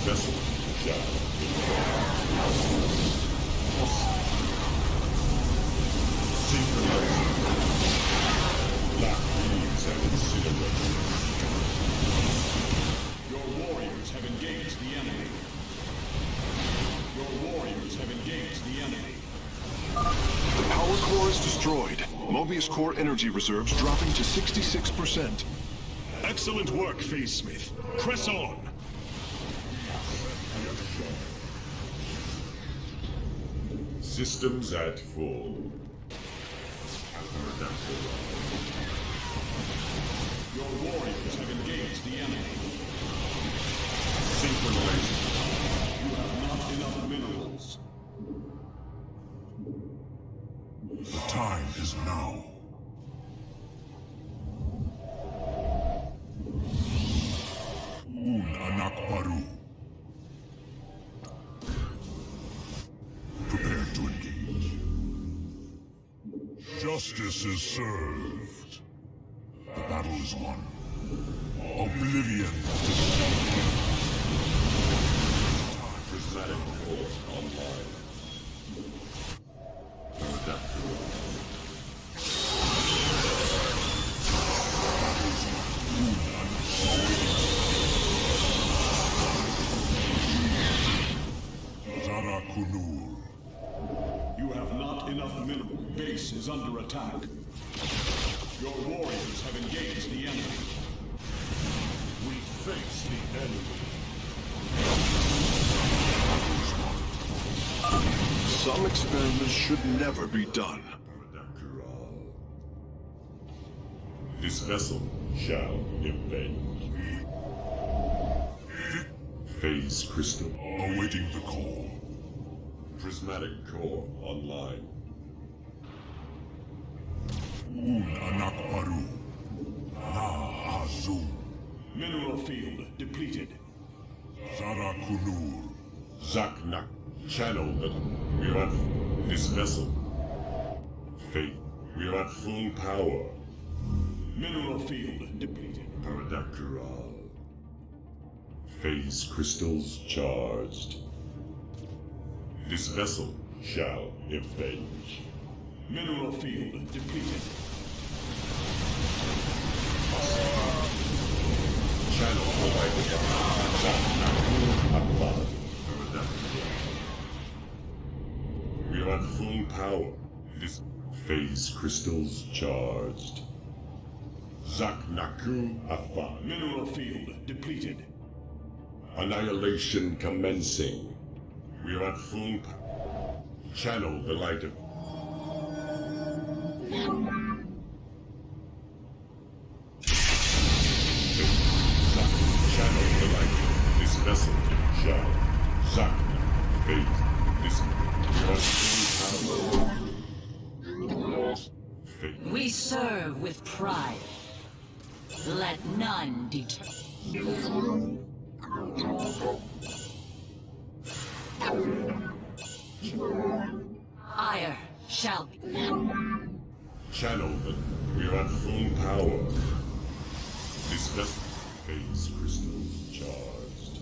Vessel shall. Synchronizing. Black leaves and incinerators. Your warriors have engaged the enemy. Your warriors have engaged the enemy. The power core is destroyed. Mobius core energy reserves dropping to 66%. Excellent work, Phase Smith. Press on. Systems at full. Your warriors have engaged the enemy. Synchronizing. You have not enough minerals. The time is now. Anak Baru. Prepare to engage. Justice is served. The battle is won. Oblivion. Prismatic core online. Zara Kunur. You have not enough mineral. Base is under attack. Your warriors have engaged the enemy. We face the enemy. Some experiments should never be done. This vessel shall invade. Phase crystal. Awaiting the call. Prismatic core online. Anak Baru. Na Azul. Mineral field depleted. Zara Kunur. Zaknak. Channel the. We are at this vessel. Fate. We are at full power. Mineral field depleted. Paradakural. Phase crystals charged. This vessel shall invade. Mineral field depleted. Channel provided. Zaknaku Abad. We are at full power. This phase crystals charged. Zaknaku Afa. Mineral field depleted. Annihilation commencing. We are at full power. Channel the light of... Channel the light. This vessel shall... Zakna. Fate. This... We are at full power. Fate. We serve with pride. Let none deter. Ire shall be. Channel the... We are at full power. This vessel... Phase crystals charged.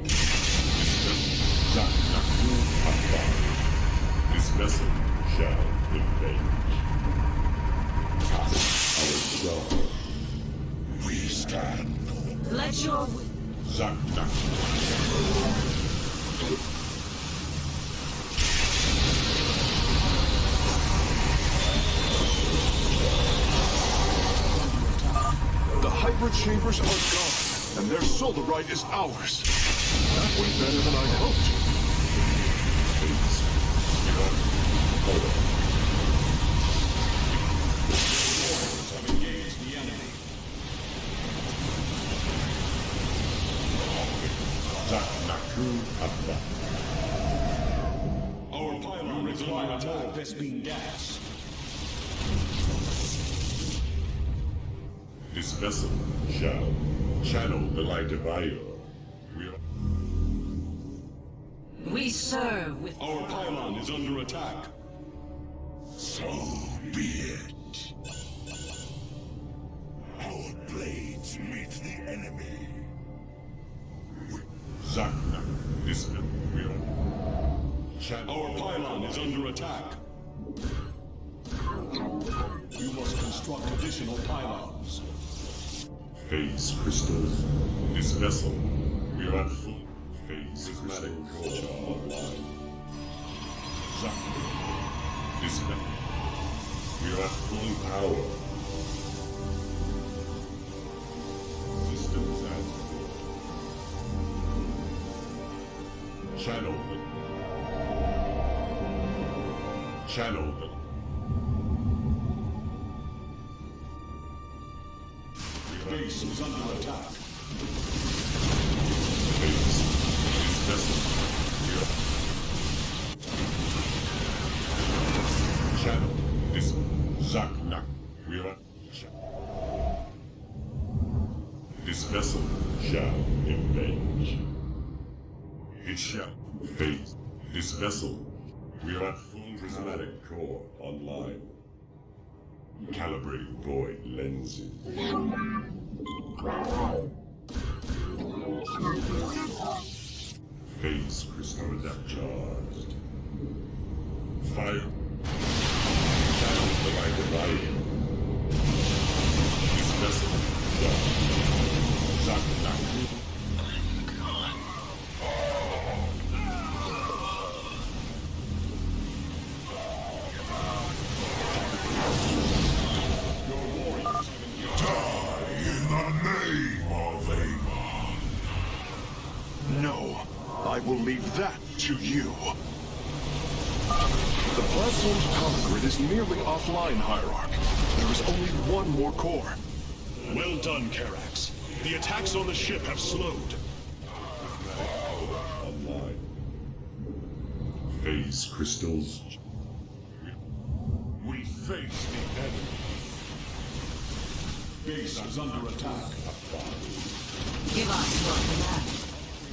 This vessel... Zaknaku Afa. This vessel shall invade. Our job. We stand. Let your... Zaknaku. The hybrid chambers are gone, and their solarite is ours. That went better than I'd hoped. Our pylon requires more Vespine gas. This vessel shall channel the light of Ire. We serve with... Our pylon is under attack. So be it. Our blades meet the enemy. Zakna. This we are. Our pylon is under attack. You must construct additional pylons. Phase crystals. This vessel. We are at full phase prismatic core online. Zakna. This vessel. We are at full power. Systems at channel them. Channel them. Base is under attack. Base is vessel. Channel this Zaknak. We are this vessel shall invade. It shall phase. This vessel. We are at full prismatic core online. Calibrating void lenses. Phase crystal depth charged. Fire. Channel the light of light. This vessel charged. Zaknaku. No, I will leave that to you. The platform's power grid is nearly offline, Hierarch. There is only one more core. Well done, Karax. The attacks on the ship have slowed. Online. Phase crystals. We face the enemy. Base is under attack. Give us your command.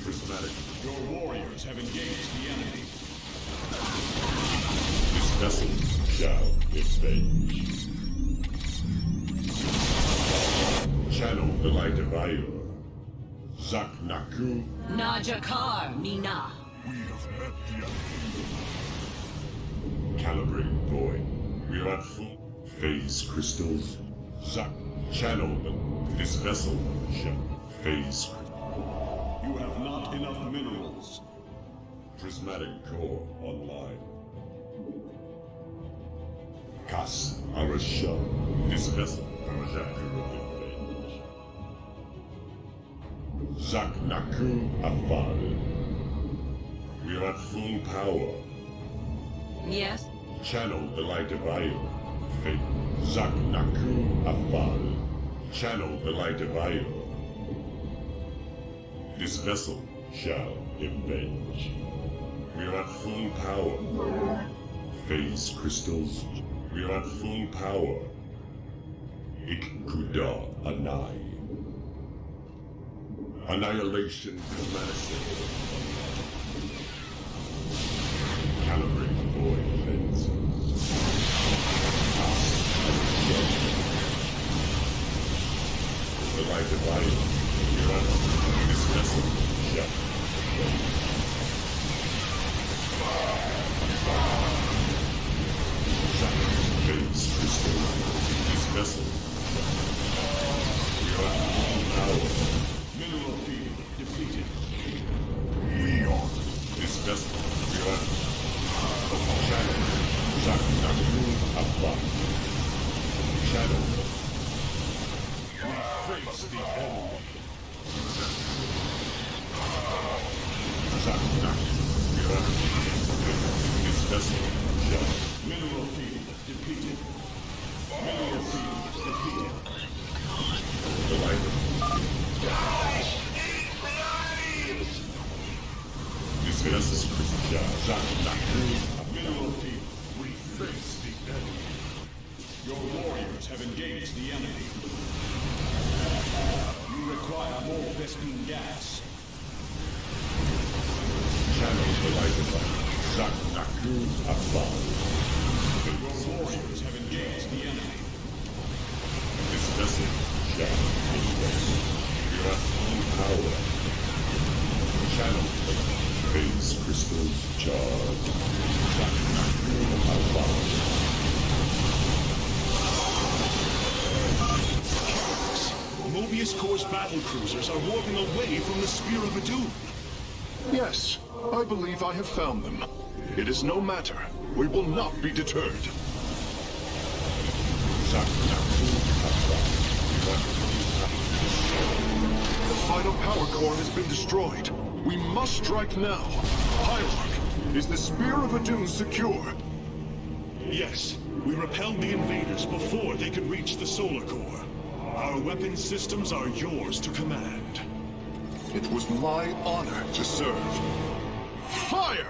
Prismatic. Your warriors have engaged the enemy. This vessel shall invade. Channel the light of Ire. Zaknaku. Najakar Mina. We have met the enemy. Calibrating void. We are at full phase crystals. Zak. Channel them. This vessel shall phase. You have not enough minerals. Prismatic core online. Kas Arasham. This vessel range. Zak Naku Afal. We are at full power. Yes? Channel the light of Io. Fate. Zak Naku Afal. Channel the light of Io. This vessel shall avenge. We are at full power. Phase crystals. We are at full power. Ikkuda Anai. Annihilation Command. Calibrate void lenses. The light of Io. We are at this vessel shall Phase crystal. This vessel. We are at full power. Mineral field depleted. We are. This vessel. We are at Shadow. Zaknaku Abba. Shadow. We face the enemy. Zaknaku. We are at this vessel. Shadow. Mineral field depleted. Mineral field depleted. The light of this vessel Christian Zaknaku. Mineral field. We face the enemy. Your warriors have engaged the enemy. You require more Vespine gas. Channel the light of Zaknaku Abba. Your warriors have engaged the enemy. This vessel shall invest. We are at full power. Channel phase crystals charged. Zaknaku Abba. Mobius Corps' battle cruisers are warping away from the Spear of Adun. Yes, I believe I have found them. It is no matter. We will not be deterred. The final power core has been destroyed. We must strike now. Hierarch, is the Spear of Adun secure? Yes, we repelled the invaders before they could reach the solar core. Our weapon systems are yours to command. It was my honor to serve. Fire!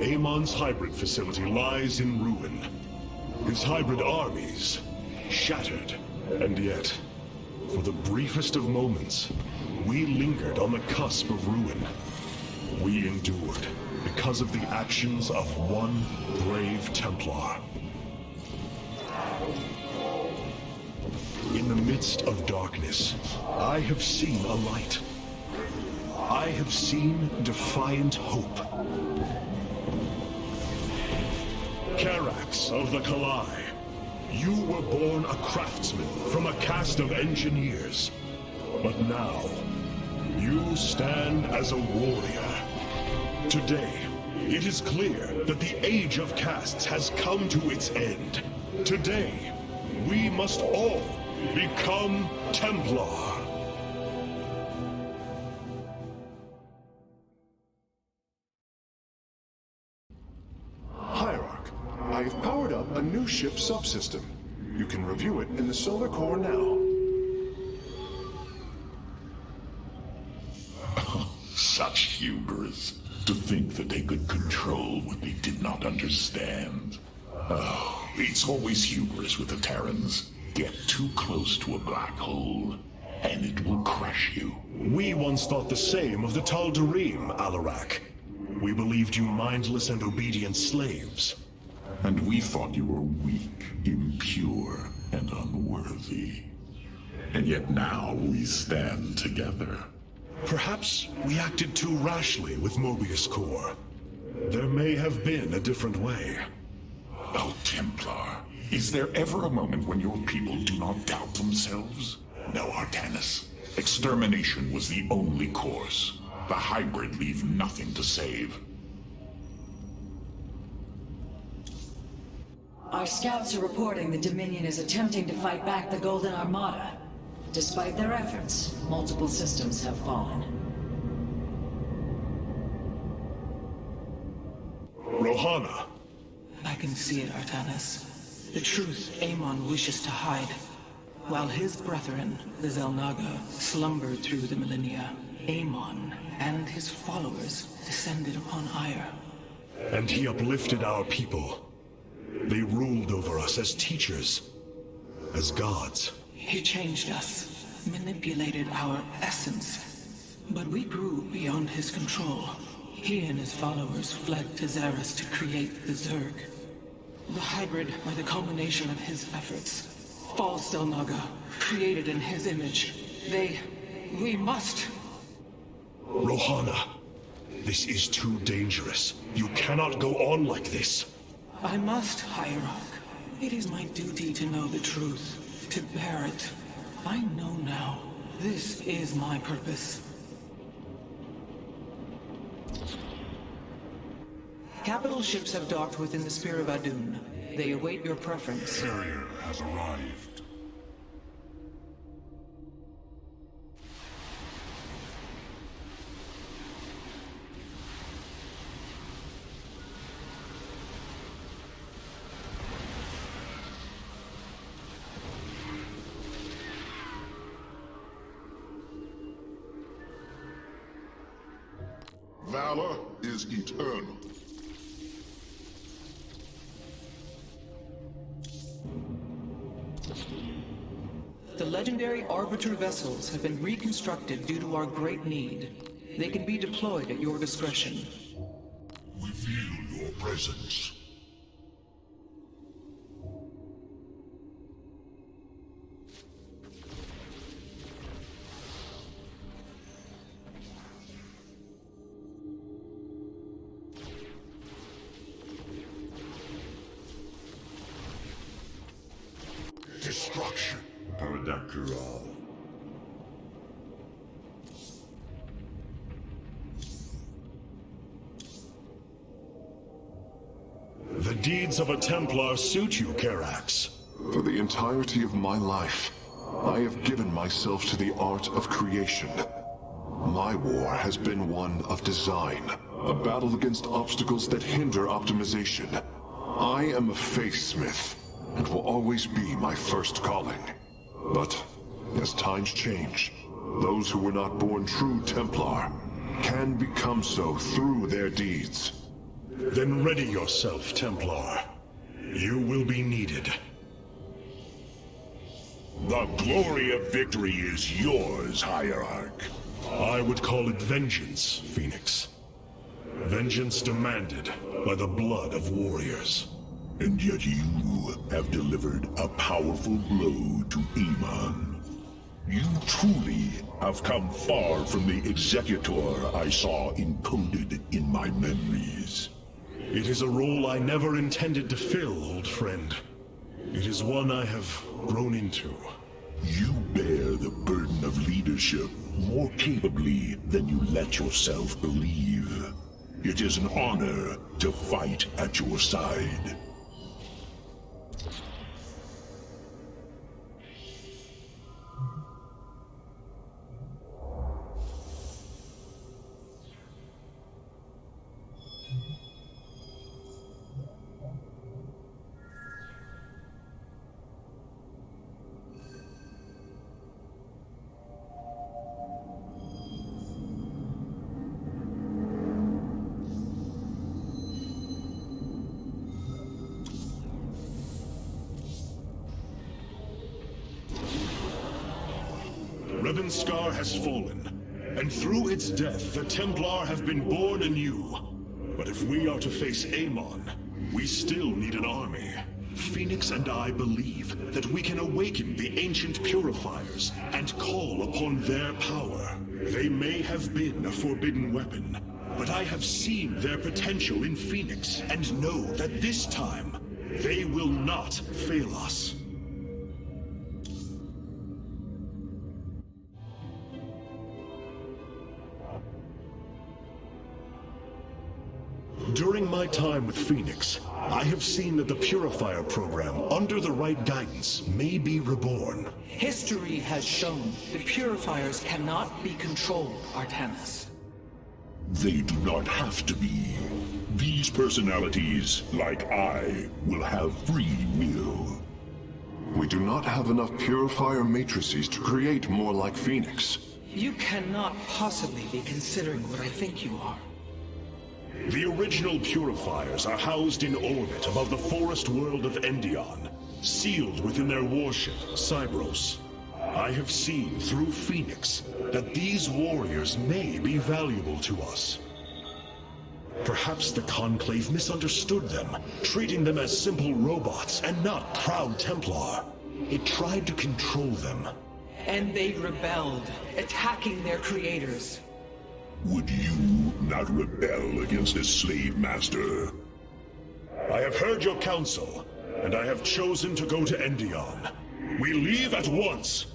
Amon's hybrid facility lies in ruin. His hybrid armies shattered. And yet, for the briefest of moments, we lingered on the cusp of ruin. We endured because of the actions of one brave Templar. In the midst of darkness, I have seen a light. I have seen defiant hope. Carax of the Kalai, you were born a craftsman from a caste of engineers. But now, you stand as a warrior. Today, it is clear that the age of castes has come to its end. Today, we must all become Templar. I have powered up a new ship subsystem. You can review it in the solar core now. Such hubris. To think that they could control what they did not understand. Oh, it's always hubris with the Terrans. Get too close to a black hole, and it will crush you. We once thought the same of the Tal'Darim, Alarak. We believed you mindless and obedient slaves. And we thought you were weak, impure, and unworthy. And yet now we stand together. Perhaps we acted too rashly with Mobius Core. There may have been a different way. Oh, Templar, is there ever a moment when your people do not doubt themselves? No, Artanis. Extermination was the only course. The hybrid leave nothing to save. Our scouts are reporting the Dominion is attempting to fight back the Golden Armada. Despite their efforts, multiple systems have fallen. Rohana! I can see it, Artanis. The truth Amon wishes to hide. While his brethren, the Xel'Naga, slumbered through the millennia, Amon and his followers descended upon Ire. And he uplifted our people. They ruled over us as teachers, as gods. He changed us, manipulated our essence. But we grew beyond his control. He and his followers fled to Xeris to create the Zerg. The hybrid are the culmination of his efforts. False Xel'Naga, created in his image. We must... Rohana, this is too dangerous. You cannot go on like this. I must, Hierarch. It is my duty to know the truth, to bear it. I know now. This is my purpose. Capital ships have docked within the Spear of Adun. They await your preference. Carrier has arrived. Valor is eternal. The legendary Arbiter vessels have been reconstructed due to our great need. They can be deployed at your discretion. We feel your presence. Destruction. Paradakural. The deeds of a Templar suit you, Karax. For the entirety of my life, I have given myself to the art of creation. My war has been one of design, a battle against obstacles that hinder optimization. I am a faithsmith, and will always be my first calling. But, as times change, those who were not born true Templar can become so through their deeds. Then ready yourself, Templar. You will be needed. The glory of victory is yours, Hierarch. I would call it vengeance, Phoenix. Vengeance demanded by the blood of warriors. And yet you have delivered a powerful blow to Amon. You truly have come far from the Executor I saw encoded in my memories. It is a role I never intended to fill, old friend. It is one I have grown into. You bear the burden of leadership more capably than you let yourself believe. It is an honor to fight at your side. One scar has fallen, and through its death, the Templar have been born anew. But if we are to face Amon, we still need an army. Phoenix and I believe that we can awaken the ancient purifiers and call upon their power. They may have been a forbidden weapon, but I have seen their potential in Phoenix and know that this time, they will not fail us. During my time with Phoenix, I have seen that the Purifier program, under the right guidance, may be reborn. History has shown the Purifiers cannot be controlled, Artanis. They do not have to be. These personalities, like I, will have free will. We do not have enough Purifier matrices to create more like Phoenix. You cannot possibly be considering what I think you are. The original Purifiers are housed in orbit above the forest world of Endion, sealed within their warship, Cybros. I have seen through Phoenix that these warriors may be valuable to us. Perhaps the Conclave misunderstood them, treating them as simple robots and not proud Templar. It tried to control them. And they rebelled, attacking their creators. Would you not rebel against a slave master? I have heard your counsel, and I have chosen to go to Endion. We leave at once!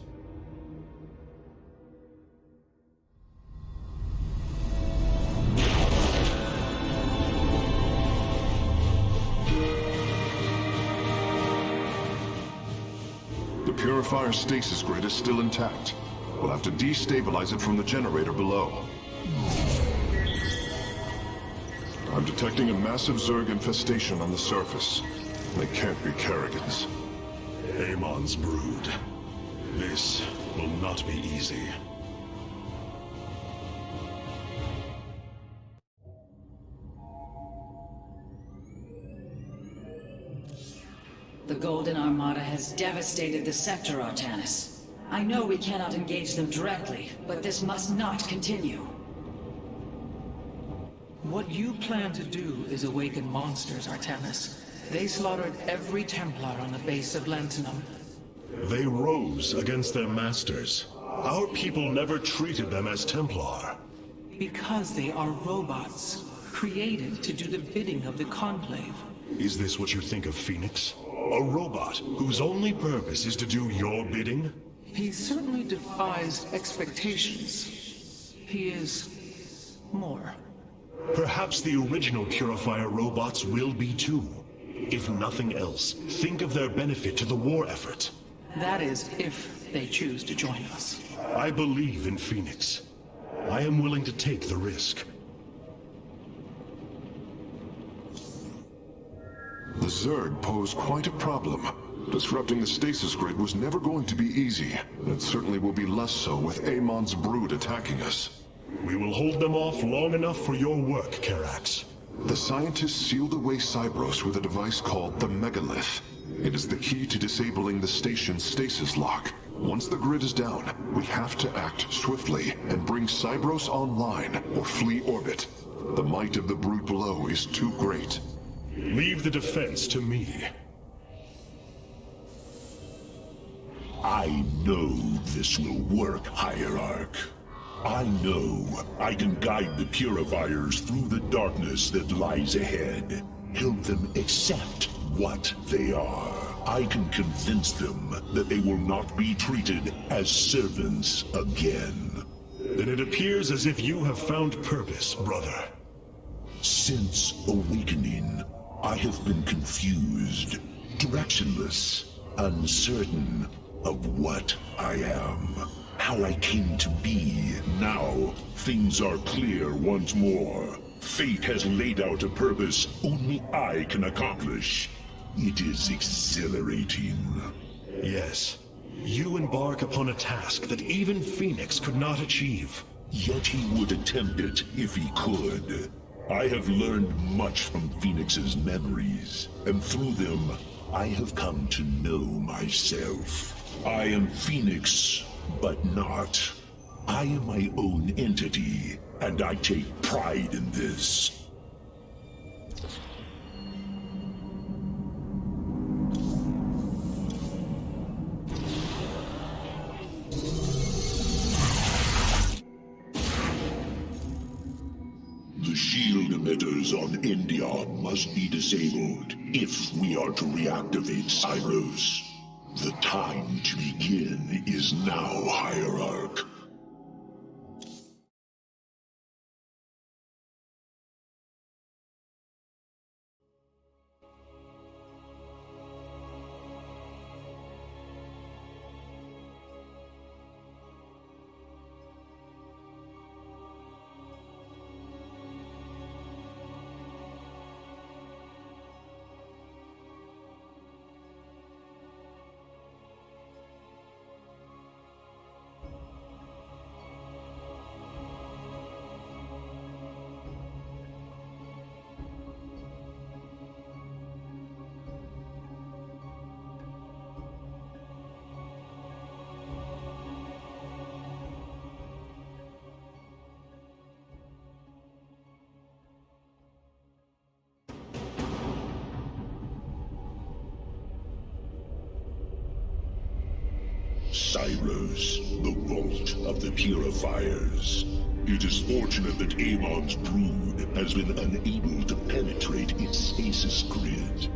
The Purifier stasis grid is still intact. We'll have to destabilize it from the generator below. I'm detecting a massive Zerg infestation on the surface. They can't be Kerrigans. Amon's brood. This will not be easy. The Golden Armada has devastated the sector, Artanis. I know we cannot engage them directly, but this must not continue. What you plan to do is awaken monsters, Artanis. They slaughtered every Templar on the base of Lantinum. They rose against their masters. Our people never treated them as Templar. Because they are robots, created to do the bidding of the Conclave. Is this what you think of Phoenix? A robot whose only purpose is to do your bidding? He certainly defies expectations. He is more. Perhaps the original Purifier robots will be too. If nothing else, think of their benefit to the war effort. That is, if they choose to join us. I believe in Phoenix. I am willing to take the risk. The Zerg pose quite a problem. Disrupting the stasis grid was never going to be easy, and it certainly will be less so with Amon's brood attacking us. We will hold them off long enough for your work, Karax. The scientists sealed away Cybros with a device called the Megalith. It is the key to disabling the station's stasis lock. Once the grid is down, we have to act swiftly and bring Cybros online or flee orbit. The might of the brood below is too great. Leave the defense to me. I know this will work, Hierarch. I know I can guide the Purifiers through the darkness that lies ahead. Help them accept what they are. I can convince them that they will not be treated as servants again. Then it appears as if you have found purpose, brother. Since awakening, I have been confused, directionless, uncertain of what I am, how I came to be. Now, things are clear once more. Fate has laid out a purpose only I can accomplish. It is exhilarating. Yes, you embark upon a task that even Phoenix could not achieve. Yet he would attempt it if he could. I have learned much from Phoenix's memories, and through them, I have come to know myself. I am Phoenix, but not. I am my own entity, and I take pride in this. The shield emitters on Endion must be disabled if we are to reactivate Cyros. The time to begin is now, Hierarch. Cyros, the vault of the purifiers. It is fortunate that Amon's brood has been unable to penetrate its stasis grid.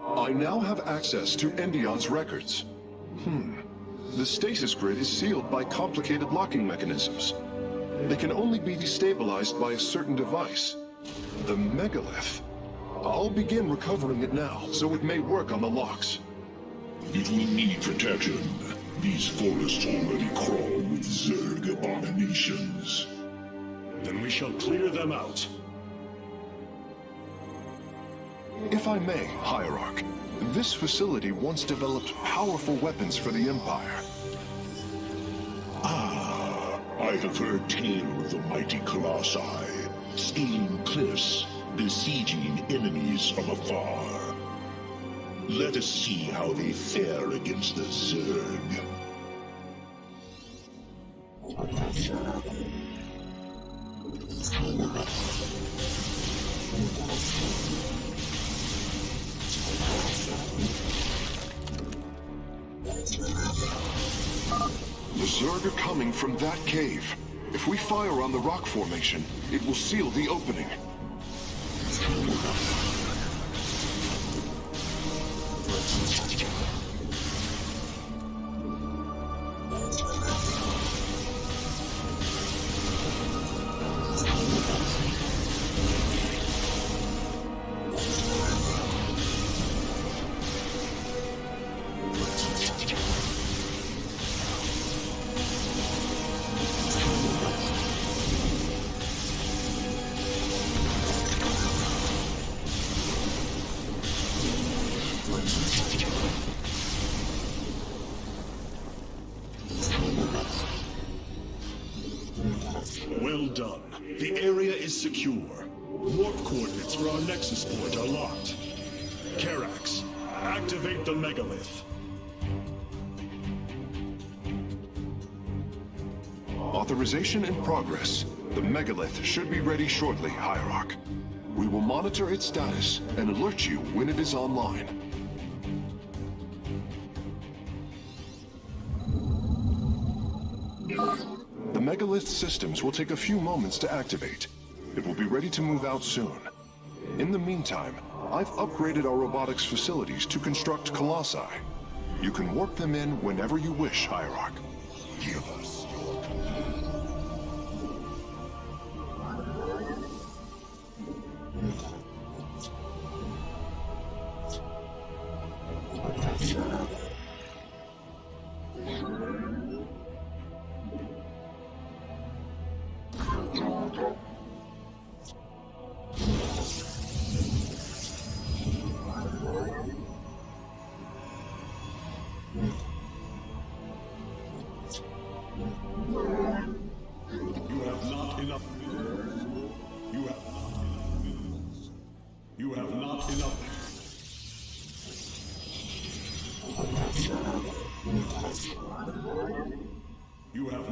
I now have access to Endion's records. The stasis grid is sealed by complicated locking mechanisms. They can only be destabilized by a certain device. The megalith. I'll begin recovering it now, so it may work on the locks. It will need protection. These forests already crawl with Zerg abominations. Then we shall clear them out. If I may, Hierarch, this facility once developed powerful weapons for the Empire. I have heard tale of the mighty Colossi, scaling cliffs, besieging enemies from afar. Let us see how they fare against the Zerg. The Zerg are coming from that cave. If we fire on the rock formation, it will seal the opening. Well done. The area is secure. Warp coordinates for our Nexus point are locked. Karax, activate the megalith. Authorization in progress. The megalith should be ready shortly, Hierarch. We will monitor its status and alert you when it is online. The megalith systems will take a few moments to activate. It will be ready to move out soon. In the meantime, I've upgraded our robotics facilities to construct colossi. You can warp them in whenever you wish, Hierarch. Give us your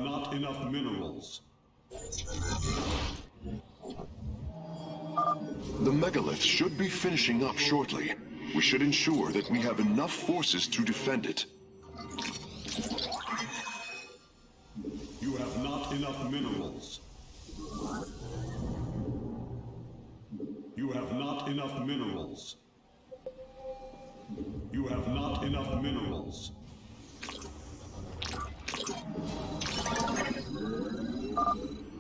not enough minerals. The megalith should be finishing up shortly. We should ensure that we have enough forces to defend it. You have not enough minerals. You have not enough minerals. You have not enough minerals.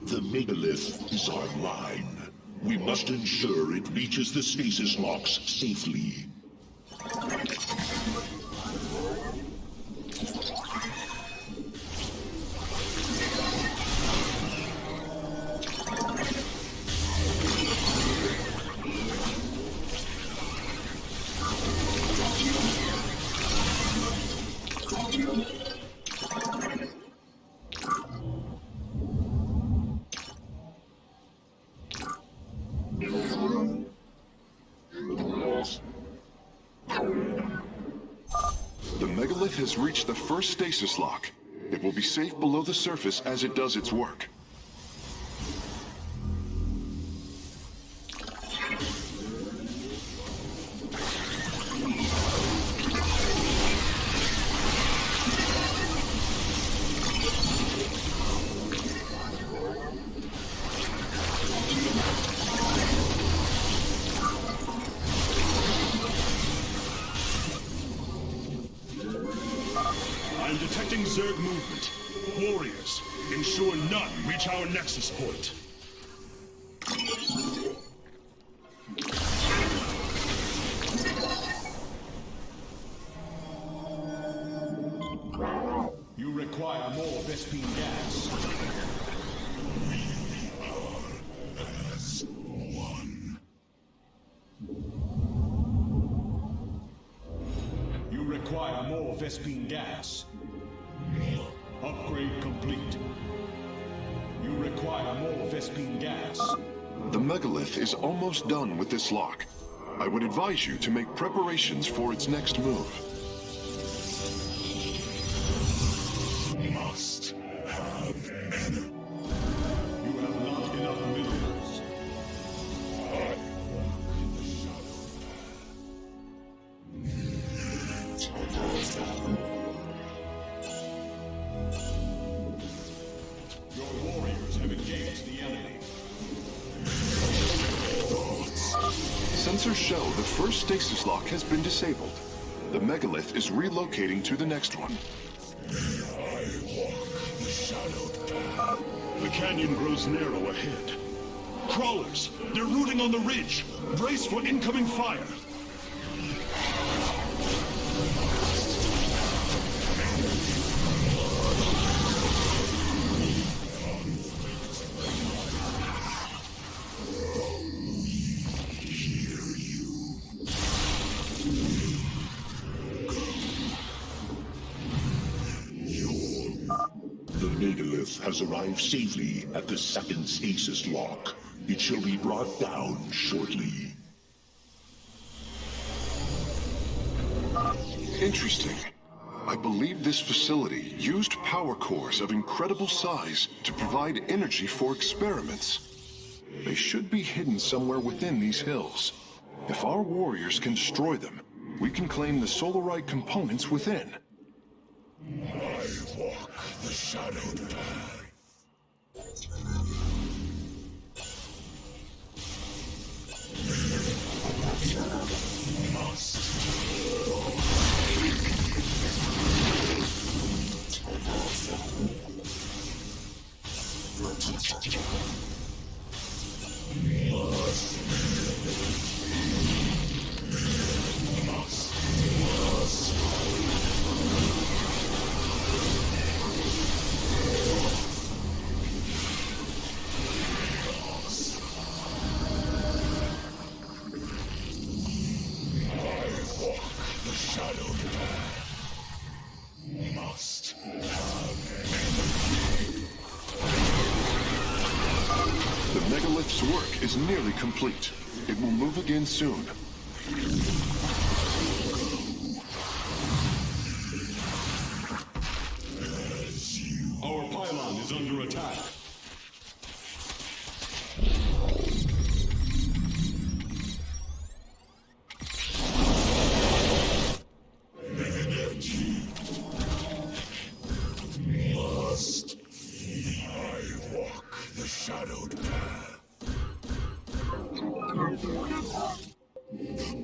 The megalith is our line. We must ensure it reaches the stasis locks safely. The megalith has reached the first stasis lock. It will be safe below the surface as it does its work. I'm detecting Zerg movement. Warriors, ensure none reach our nexus point. You require more Vespene gas. You require more Vespene gas. Upgrade complete. You require more Vespene gas. The megalith is almost done with this lock. I would advise you to make preparations for its next move. Must have energy. You have not enough minerals. Your warriors have engaged the enemy. Sensors show the first stasis lock has been disabled. The megalith is relocating to the next one. The canyon grows narrow ahead. Crawlers, they're rooting on the ridge. Brace for incoming fire. The megalith has arrived safely at the second stasis lock. It shall be brought down shortly. Interesting. I believe this facility used power cores of incredible size to provide energy for experiments. They should be hidden somewhere within these hills. If our warriors can destroy them, we can claim the Solarite components within. I walk the shadowed path. The megalith's work is nearly complete. It will move again soon. Our pylon is under attack. Must I walk the shadowed path? The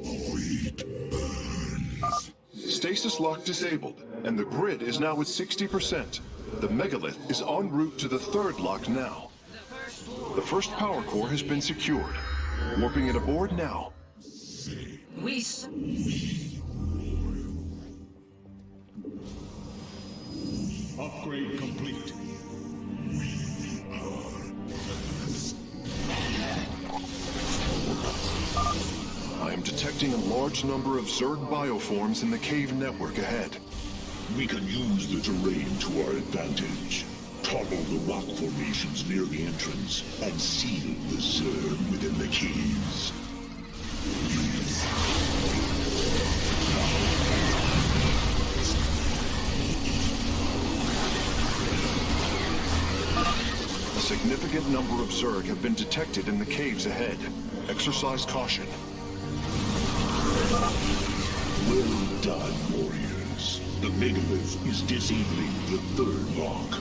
void burns. Stasis lock disabled, and the grid is now at 60%. The megalith is en route to the third lock now. The first power core has been secured. Warping it aboard now. Upgrade complete. I am detecting a large number of Zerg bioforms in the cave network ahead. We can use the terrain to our advantage. Toggle the rock formations near the entrance and seal the Zerg within the caves. A significant number of Zerg have been detected in the caves ahead. Exercise caution. Well done, warriors. The megalith is disabling the third lock.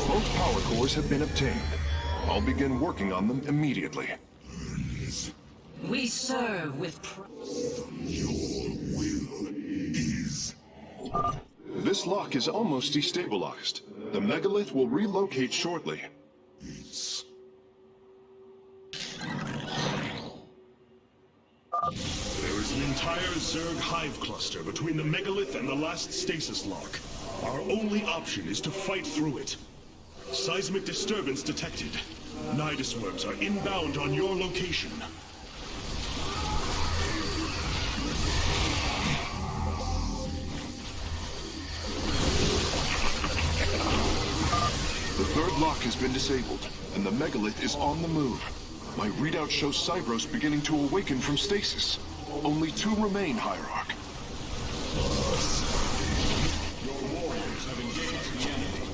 Both power cores have been obtained. I'll begin working on them immediately. We serve with This lock is almost destabilized. The megalith will relocate shortly. There is an entire Zerg hive cluster between the megalith and the last stasis lock. Our only option is to fight through it. Seismic disturbance detected. Nidus worms are inbound on your location. The third lock has been disabled, and the megalith is on the move. My readout shows Cybros beginning to awaken from stasis. Only 2 remain, Hierarch. Your warriors have engaged the enemy.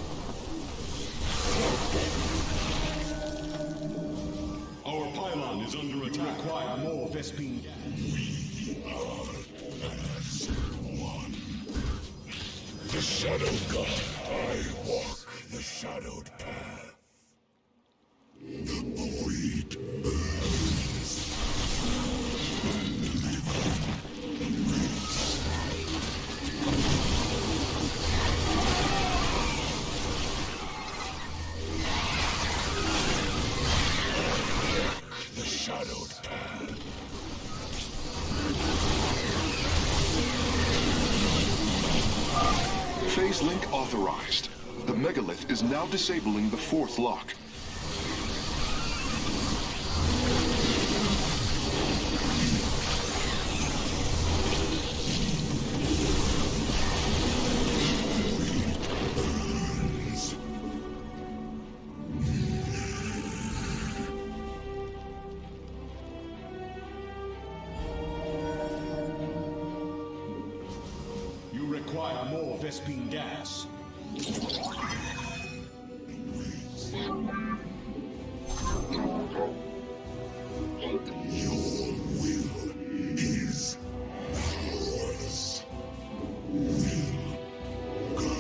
Our pylon is under attack. You require more Vespine. We are as one. The Shadow God, I walk the shadowed path. The void burns. The shadowed path. Phase link authorized. The megalith is now disabling the 4th lock. You require more Vespine gas. Your will is ours. Will go.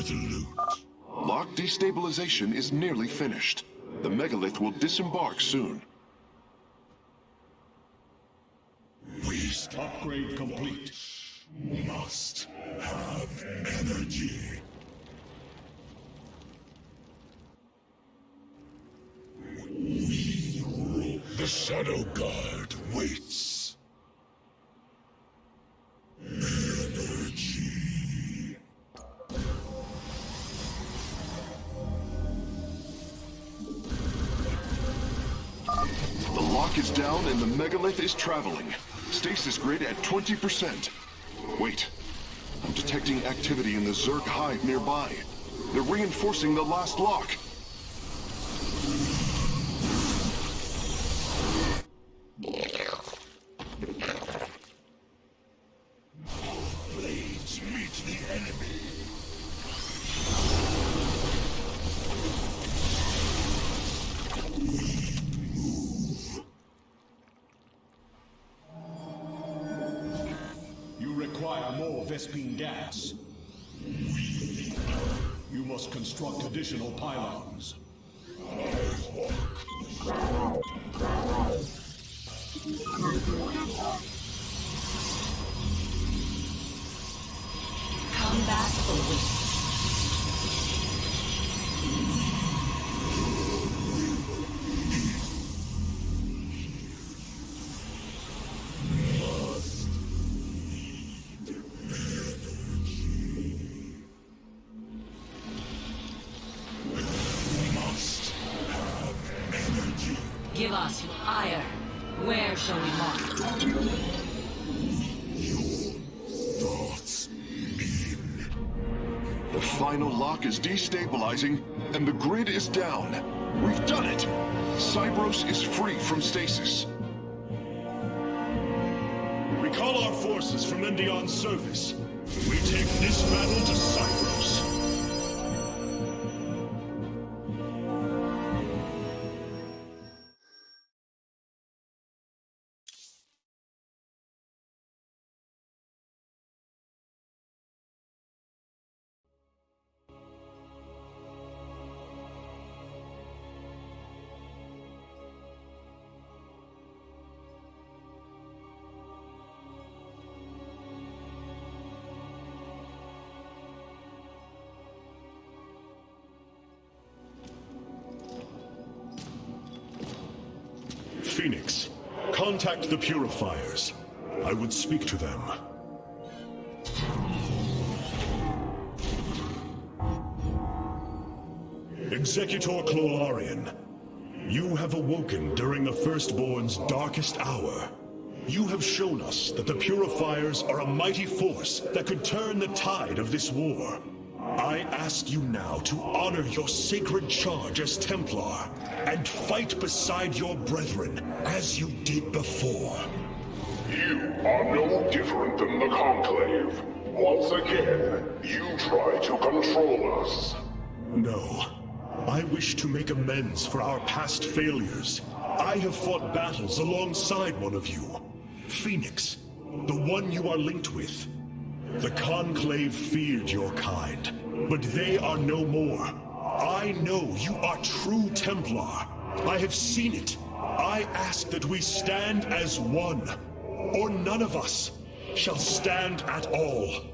resolute. Lock destabilization is nearly finished. The megalith will disembark soon. Upgrade complete. Must have energy. We rule. The Shadow Guard waits. Energy. The lock is down and the megalith is traveling. Stasis grid at 20%. Wait. I'm detecting activity in the Zerg hive nearby. They're reinforcing the last lock. Blades meet the enemy. You require more Vespine gas. You must construct additional pylons. Combat awaits. Give us your ire. Where shall we mark? Thoughts in. The final lock is destabilizing, and the grid is down. We've done it! Cybros is free from stasis. Recall our forces from Endion's service. We take this battle to Cybros. Phoenix, contact the Purifiers. I would speak to them. Executor Clolarian, you have awoken during the Firstborn's darkest hour. You have shown us that the Purifiers are a mighty force that could turn the tide of this war. I ask you now to honor your sacred charge as Templar and fight beside your brethren as you did before. You are no different than the Conclave. Once again, you try to control us. No. I wish to make amends for our past failures. I have fought battles alongside one of you. Phoenix, the one you are linked with. The Conclave feared your kind, but they are no more. I know you are true Templar. I have seen it. I ask that we stand as one, or none of us shall stand at all.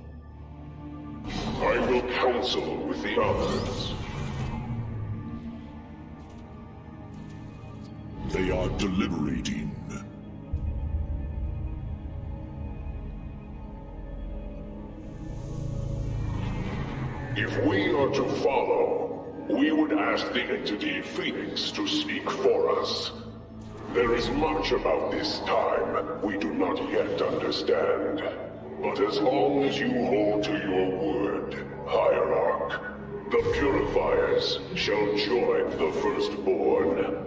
I will counsel with the others. They are deliberating. If we are to follow, we would ask the entity Phoenix to speak for us. There is much about this time we do not yet understand. But as long as you hold to your word, Hierarch, the Purifiers shall join the Firstborn.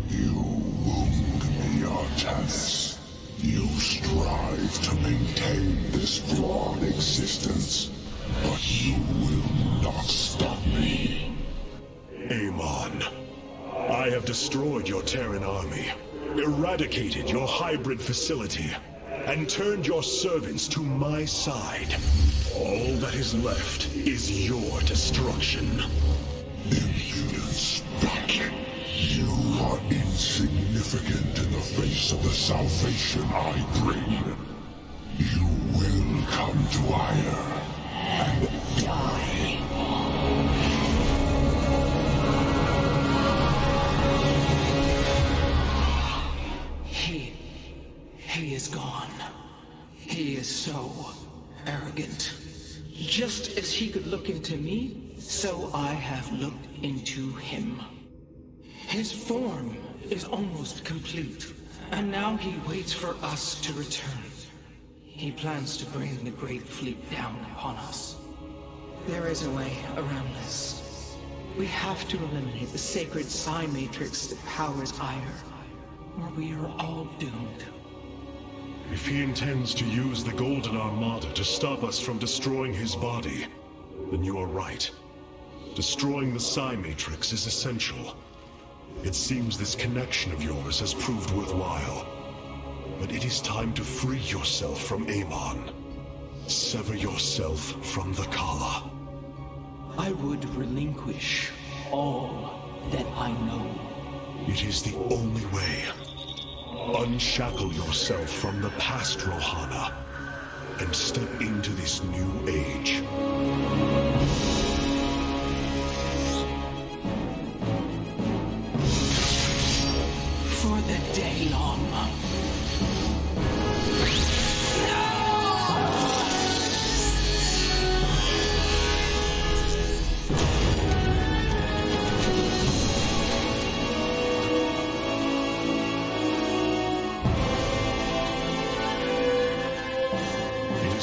You wound me, Artanis. You strive to maintain this flawed existence. But you will not stop me. Amon, I have destroyed your Terran army, eradicated your hybrid facility, and turned your servants to my side. All that is left is your destruction. Impudence, Patrick. You are insignificant in the face of the salvation I bring. You will come to Ire and die. He is gone. He is so arrogant. Just as he could look into me, so I have looked into him. His form is almost complete, and now he waits for us to return. He plans to bring the Great Fleet down upon us. There is a way around this. We have to eliminate the sacred psi matrix that powers Ire, or we are all doomed. If he intends to use the Golden Armada to stop us from destroying his body, then you are right. Destroying the psi matrix is essential. It seems this connection of yours has proved worthwhile. But it is time to free yourself from Amon. Sever yourself from the Kala. I would relinquish all that I know. It is the only way. Unshackle yourself from the past, Rohana, and step into this new age. For the Daylon.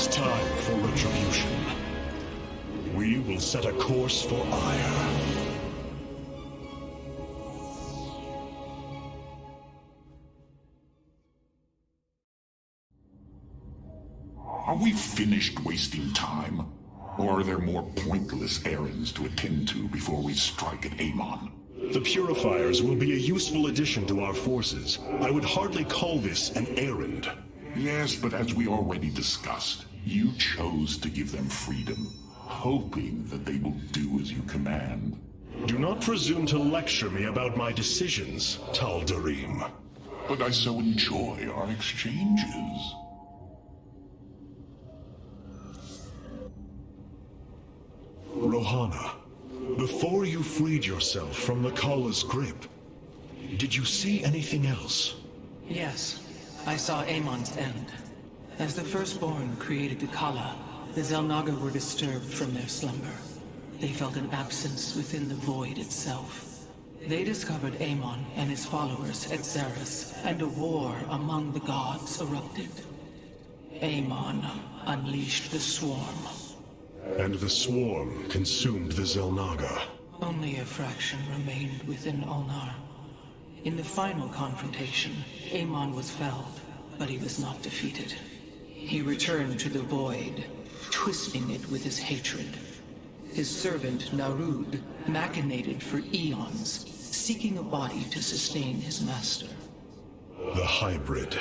Time for retribution. We will set a course for Ire. Are we finished wasting time? Or are there more pointless errands to attend to before we strike at Amon? The Purifiers will be a useful addition to our forces. I would hardly call this an errand. Yes, but as we already discussed, you chose to give them freedom, hoping that they will do as you command. Do not presume to lecture me about my decisions, Tal'Darim. But I so enjoy our exchanges. Rohana, before you freed yourself from the Kala's grip, did you see anything else? Yes, I saw Amon's end. As the Firstborn created the Kala, the Xel'Naga were disturbed from their slumber. They felt an absence within the void itself. They discovered Amon and his followers at Xeris, and a war among the gods erupted. Amon unleashed the Swarm. And the Swarm consumed the Xel'Naga. Only a fraction remained within Ulnar. In the final confrontation, Amon was felled, but he was not defeated. He returned to the void, twisting it with his hatred. His servant, Narud, machinated for eons, seeking a body to sustain his master. The hybrid.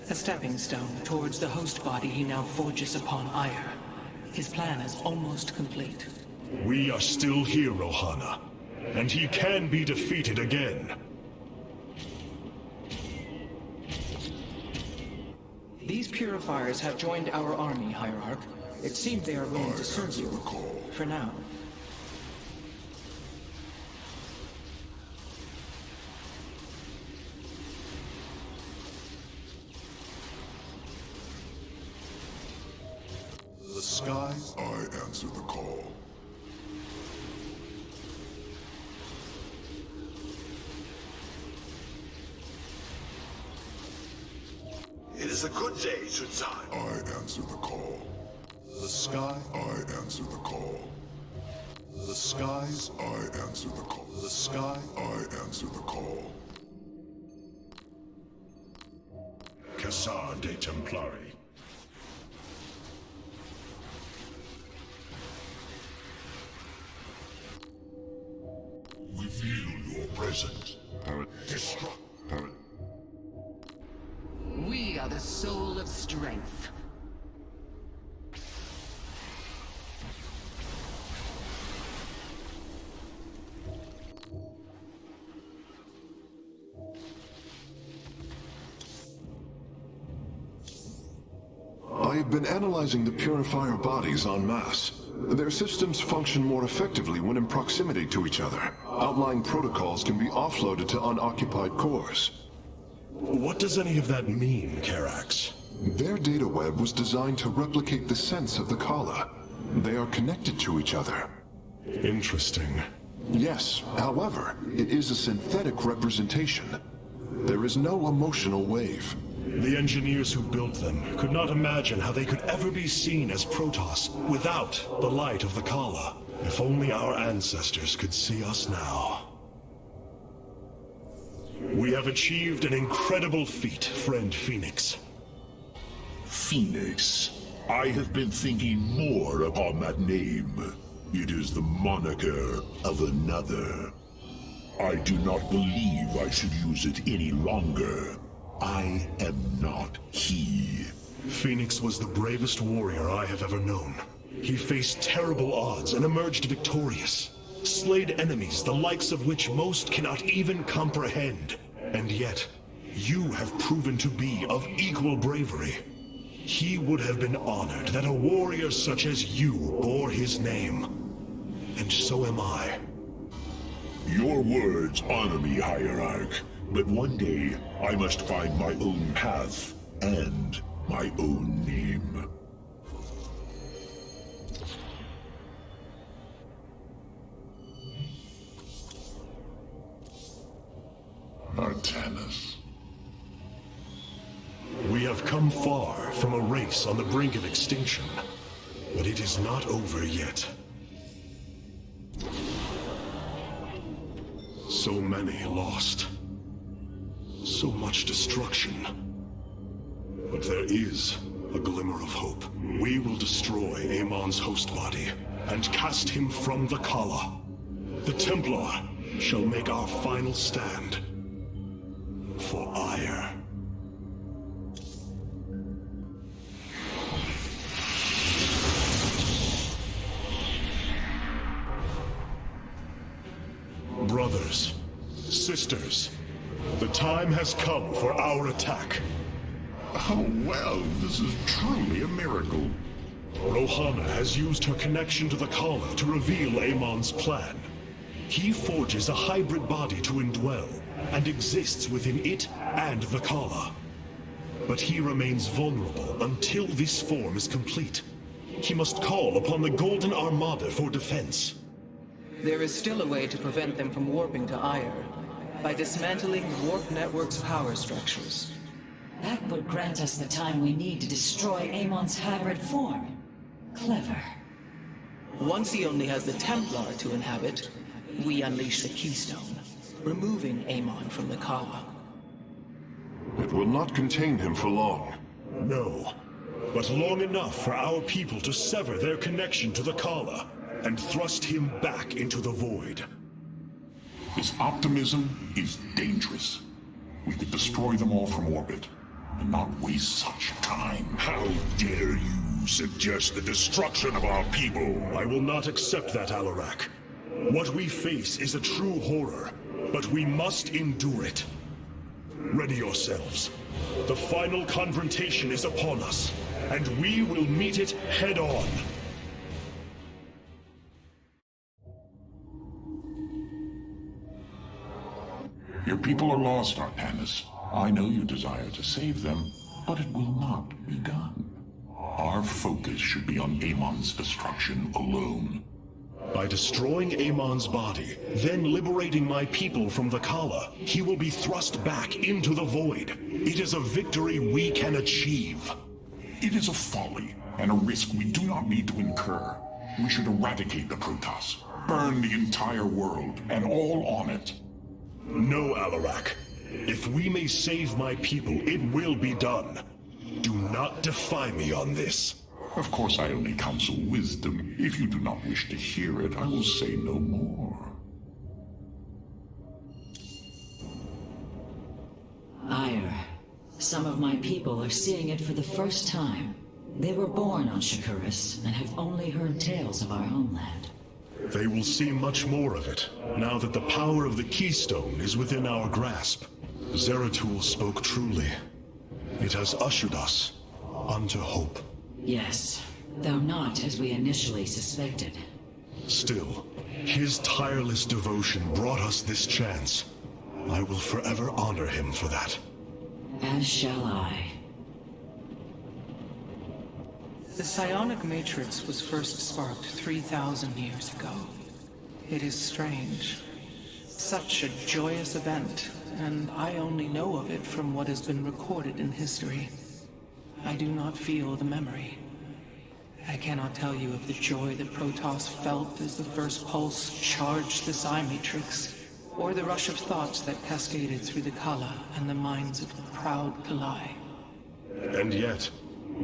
A stepping stone towards the host body he now forges upon Ire. His plan is almost complete. We are still here, Rohana, and he can be defeated again. These Purifiers have joined our army, Hierarch. It seems they are willing to serve you. For now. The sky? I answer the call. It is a good day, Shudzai. I answer the call. The sky? I answer the call. The skies? I answer the call. The sky? I answer the call. Cassar de Templari. present. We are the soul of strength. I have been analyzing the Purifier bodies en masse. Their systems function more effectively when in proximity to each other. Outlying protocols can be offloaded to unoccupied cores. What does any of that mean, Karax? Their data web was designed to replicate the sense of the Kala. They are connected to each other. Interesting. Yes, however, it is a synthetic representation. There is no emotional wave. The engineers who built them could not imagine how they could ever be seen as Protoss without the light of the Kala. If only our ancestors could see us now. We have achieved an incredible feat, friend Phoenix. Phoenix. I have been thinking more upon that name. It is the moniker of another. I do not believe I should use it any longer. I am not he. Phoenix was the bravest warrior I have ever known. He faced terrible odds and emerged victorious. Slayed enemies the likes of which most cannot even comprehend. And yet, you have proven to be of equal bravery. He would have been honored that a warrior such as you bore his name. And so am I. Your words honor me, Hierarch. But one day, I must find my own path and my own name. Artanis. We have come far from a race on the brink of extinction, but it is not over yet. So many lost. So much destruction. But there is a glimmer of hope. We will destroy Amon's host body and cast him from the Kala. The Templar shall make our final stand for ire. Brothers, sisters, the time has come for our attack. Oh, well, this is truly a miracle. Rohana has used her connection to the Kala to reveal Amon's plan. He forges a hybrid body to indwell, and exists within it and the Kala. But he remains vulnerable until this form is complete. He must call upon the Golden Armada for defense. There is still a way to prevent them from warping to Ire, by dismantling the warp network's power structures. That would grant us the time we need to destroy Amon's hybrid form. Clever. Once he only has the Templar to inhabit, we unleash the Keystone, removing Amon from the Kala. It will not contain him for long. No, but long enough for our people to sever their connection to the Kala and thrust him back into the void. His optimism is dangerous. We could destroy them all from orbit, and not waste such time. How dare you suggest the destruction of our people? I will not accept that, Alarak. What we face is a true horror, but we must endure it. Ready yourselves. The final confrontation is upon us, and we will meet it head-on. Your people are lost, Artanis. I know you desire to save them, but it will not be done. Our focus should be on Amon's destruction alone. By destroying Amon's body, then liberating my people from the Kala, he will be thrust back into the void. It is a victory we can achieve. It is a folly, and a risk we do not need to incur. We should eradicate the Protoss, burn the entire world, and all on it. No, Alarak. If we may save my people, it will be done. Do not defy me on this. Of course, I only counsel wisdom. If you do not wish to hear it, I will say no more. Ire. Some of my people are seeing it for the first time. They were born on Shakuras and have only heard tales of our homeland. They will see much more of it, now that the power of the Keystone is within our grasp. Zeratul spoke truly. It has ushered us unto hope. Yes, though not as we initially suspected. Still, his tireless devotion brought us this chance. I will forever honor him for that. As shall I. The psionic matrix was first sparked 3,000 years ago. It is strange. Such a joyous event, and I only know of it from what has been recorded in history. I do not feel the memory. I cannot tell you of the joy that Protoss felt as the first pulse charged the psi matrix, or the rush of thoughts that cascaded through the Kala and the minds of the proud Kalai. And yet,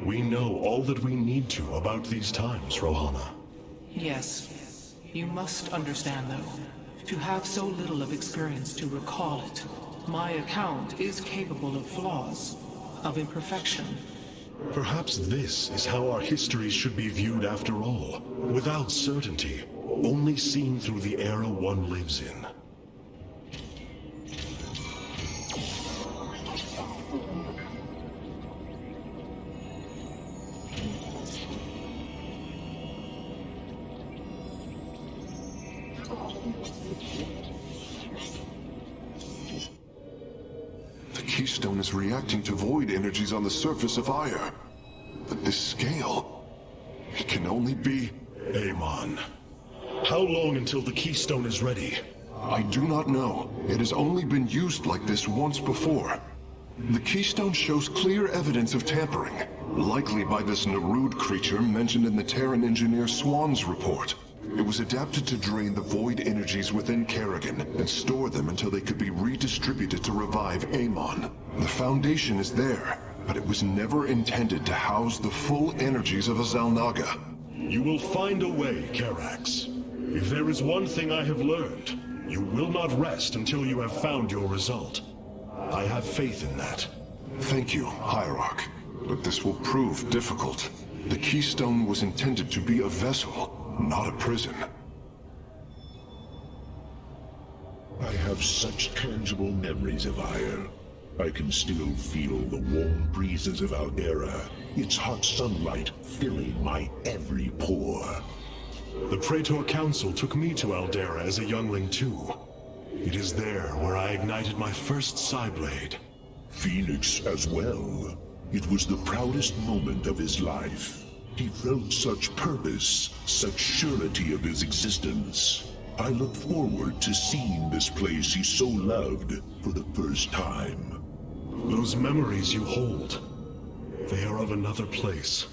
we know all that we need to about these times, Rohana. Yes. You must understand, though, to have so little of experience to recall it, my account is capable of flaws, of imperfection. Perhaps this is how our histories should be viewed after all, without certainty, only seen through the era one lives in. The Keystone is reacting to void energies on the surface of Ire. But this scale... it can only be... Amon. How long until the Keystone is ready? I do not know. It has only been used like this once before. The Keystone shows clear evidence of tampering, likely by this Narud creature mentioned in the Terran engineer Swan's report. It was adapted to drain the void energies within Kerrigan and store them until they could be redistributed to revive Amon. The foundation is there, but it was never intended to house the full energies of a Zalnaga. You will find a way, Karax. If there is one thing I have learned, you will not rest until you have found your result. I have faith in that. Thank you, Hierarch. But this will prove difficult. The Keystone was intended to be a vessel, not a prison. I have such tangible memories of Ire. I can still feel the warm breezes of Aldera, its hot sunlight filling my every pore. The Praetor Council took me to Aldera as a youngling too. It is there where I ignited my first Psyblade. Phoenix as well. It was the proudest moment of his life. He felt such purpose, such surety of his existence. I look forward to seeing this place he so loved for the first time. Those memories you hold, they are of another place.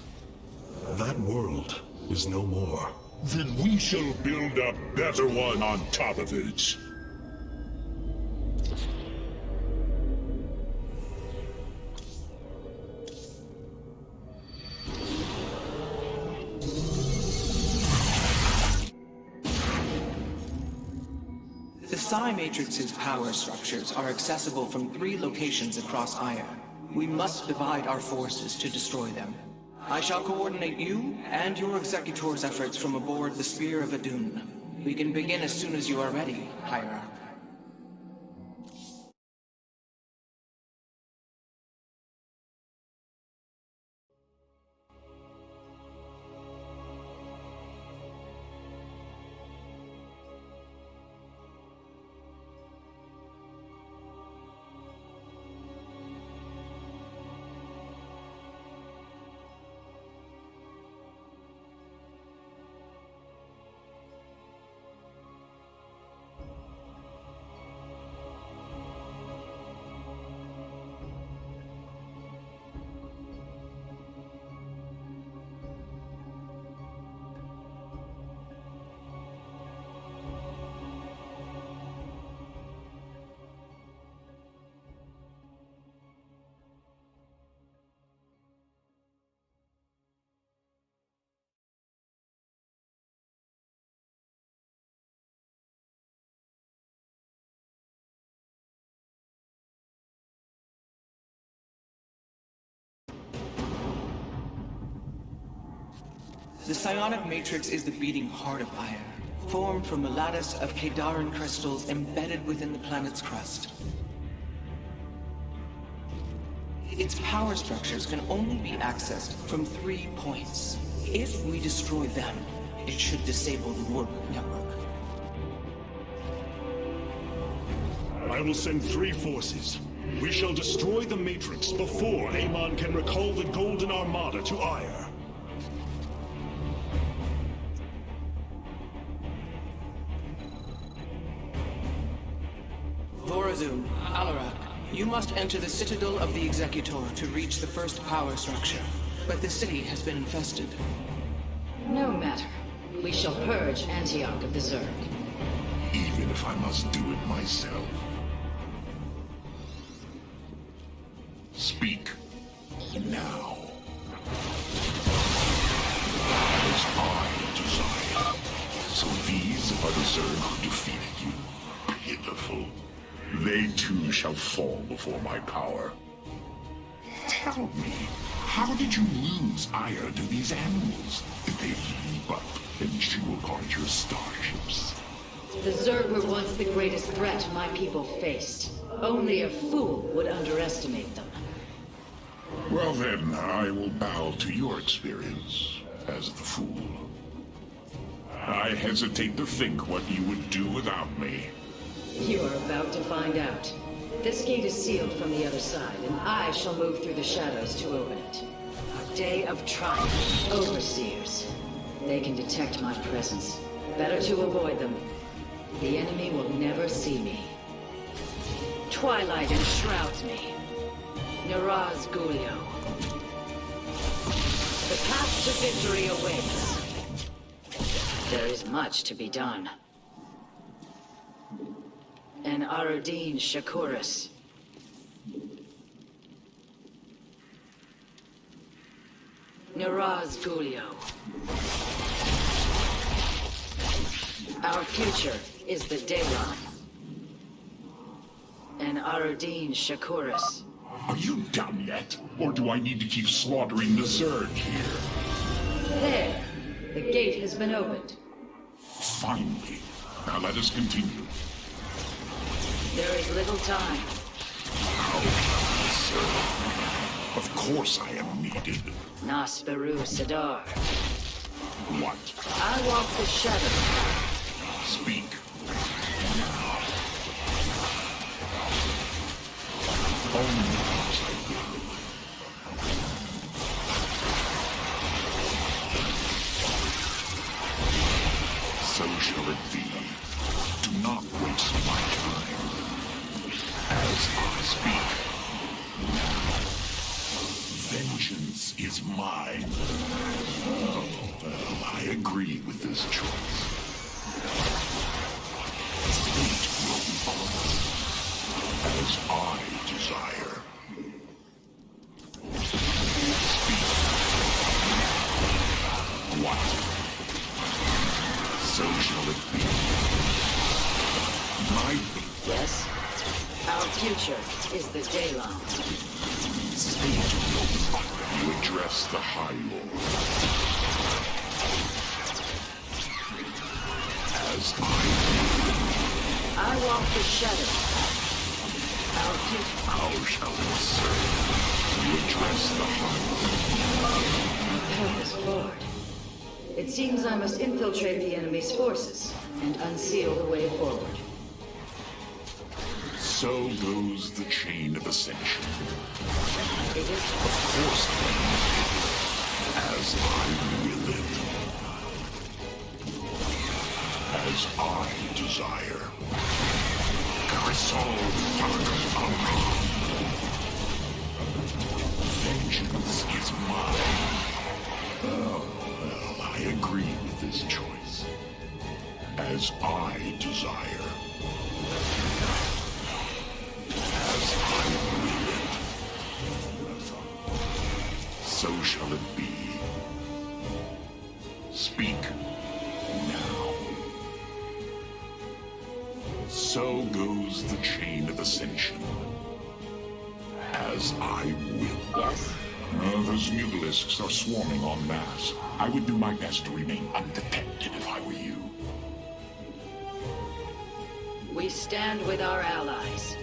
That world is no more. Then we shall build a better one on top of it. The Psi Matrix's power structures are accessible from 3 locations across Ire. We must divide our forces to destroy them. I shall coordinate you and your Executor's efforts from aboard the Spear of Adun. We can begin as soon as you are ready, Hierarch. The psionic matrix is the beating heart of Ire, formed from a lattice of Kadaran crystals embedded within the planet's crust. Its power structures can only be accessed from 3 points. If we destroy them, it should disable the warp network. I will send 3 forces. We shall destroy the Matrix before Amon can recall the Golden Armada to Ire. Vorazun, Alarak, you must enter the Citadel of the Executor to reach the first power structure. But the city has been infested. No matter. We shall purge Antioch of the Zerg. Even if I must do it myself. Speak. Now. As I desire. So these are the Zerg who defeated you. Pitiful. They too shall fall before my power. Tell me, how did you lose ire to these animals? Did they leap up and chew apart your starships? The Zerg were once the greatest threat my people faced. Only a fool would underestimate them. Well then, I will bow to your experience as the fool. I hesitate to think what you would do without me. You are about to find out. This gate is sealed from the other side, and I shall move through the shadows to open it. A day of triumph. Overseers. They can detect my presence. Better to avoid them. The enemy will never see me. Twilight enshrouds me. Naraz Gulio. The path to victory awaits. There is much to be done. And Aradin Shakuris. Naraz Gulio. Our future is the Daylon. And Aradin Shakuris. Are you done yet? Or do I need to keep slaughtering the Zerg here? There. The gate has been opened. Finally. Now let us continue. There is little time. How can I serve? Of course I am needed. Nasperu Sadar. What? I walk the shadow. Speak. Only as I will. So shall it be. Do not waste my time. As I speak. Now, vengeance is mine. Oh, well, I agree with this choice. Fate will be on. As I desire. Speak. What? So shall it be. Yes? Our future is the Daylon. Speak. You address the High Lord. As I walk the shadow. Our future. How shall we serve? You address the High Lord. Purpose forward. It seems I must infiltrate the enemy's forces and unseal the way forward. So goes the chain of ascension. It is Of course I am. As I will it. As I desire. Crisol Amra. Vengeance is mine. Oh, well, I agree with this choice. As I desire. As I will it. So shall it be. Speak now. So goes the chain of ascension. As I will. Yes? Those mutalisks are swarming en masse. I would do my best to remain undetected if I were you. We stand with our allies.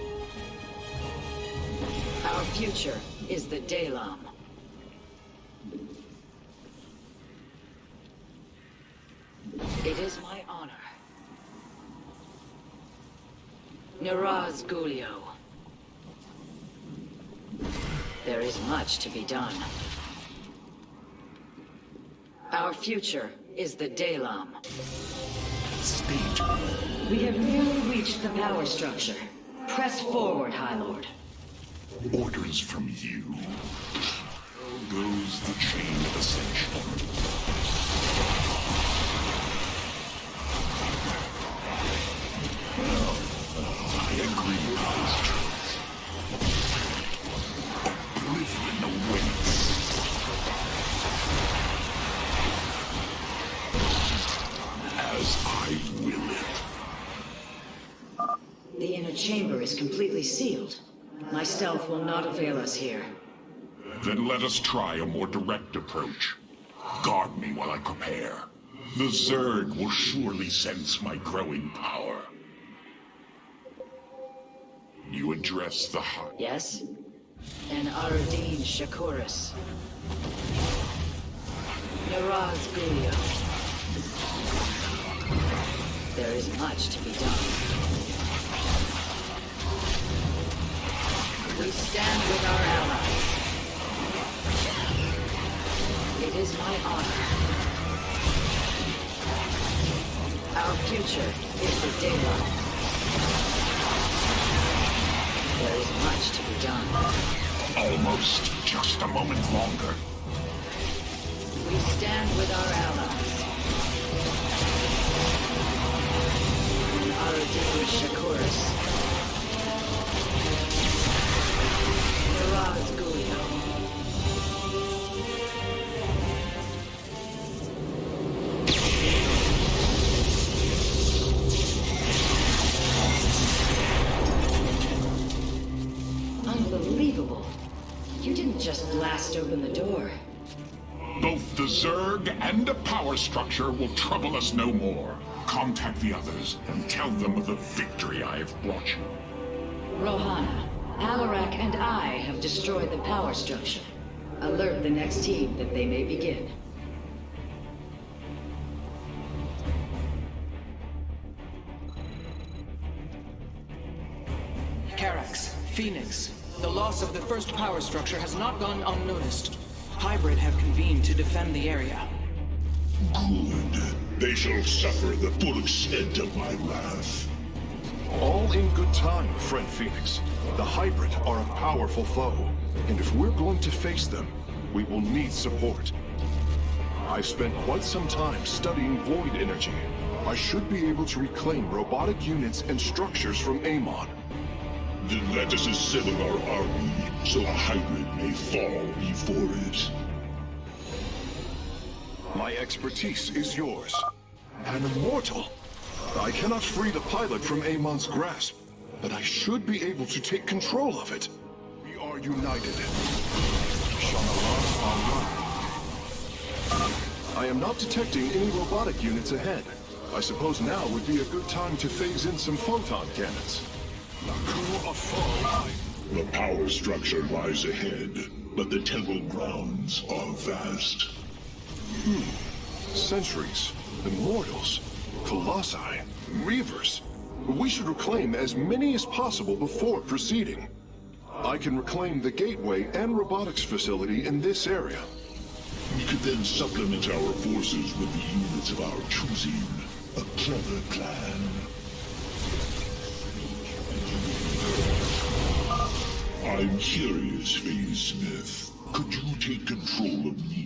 Our future is the Dalam. It is my honor. Niraz Gulio. There is much to be done. Our future is the Dalam. State. We have nearly reached the power structure. Press forward, High Lord. Orders from you. Goes the chain of ascension. I agree with his choice. Oblivion awaits. As I will it. The inner chamber is completely sealed. My stealth will not avail us here. Then let us try a more direct approach. Guard me while I prepare. The Zerg will surely sense my growing power. You address the heart. Yes? And Aradin Shakuris. Niraz Gulio. There is much to be done. We stand with our allies. It is my honor. Our future is the daylight. There is much to be done. Almost. Just a moment longer. We stand with our allies. Aradin Shakuris. Niraz Gulio. Unbelievable. You didn't just blast open the door. Both the Zerg and a power structure will trouble us no more. Contact the others and tell them of the victory I have brought you. Rohana, Alarak and I have destroyed the power structure. Alert the next team that they may begin. Carax, Phoenix, the loss of the first power structure has not gone unnoticed. Hybrid have convened to defend the area. Good. They shall suffer the full extent of my wrath. All in good time, friend Phoenix. The Hybrid are a powerful foe, and if we're going to face them, we will need support. I've spent quite some time studying void energy. I should be able to reclaim robotic units and structures from Amon. Then let us assemble our army, so a hybrid may fall before it. My expertise is yours. An immortal? I cannot free the pilot from Amon's grasp, but I should be able to take control of it. We are united. I am not detecting any robotic units ahead. I suppose now would be a good time to phase in some photon cannons. The power structure lies ahead, but the temple grounds are vast. Sentries, Immortals, Colossi, Reavers. We should reclaim as many as possible before proceeding. I can reclaim the gateway and robotics facility in this area. We could then supplement our forces with the units of our choosing. A clever plan. I'm curious, Phase Smith. Could you take control of me?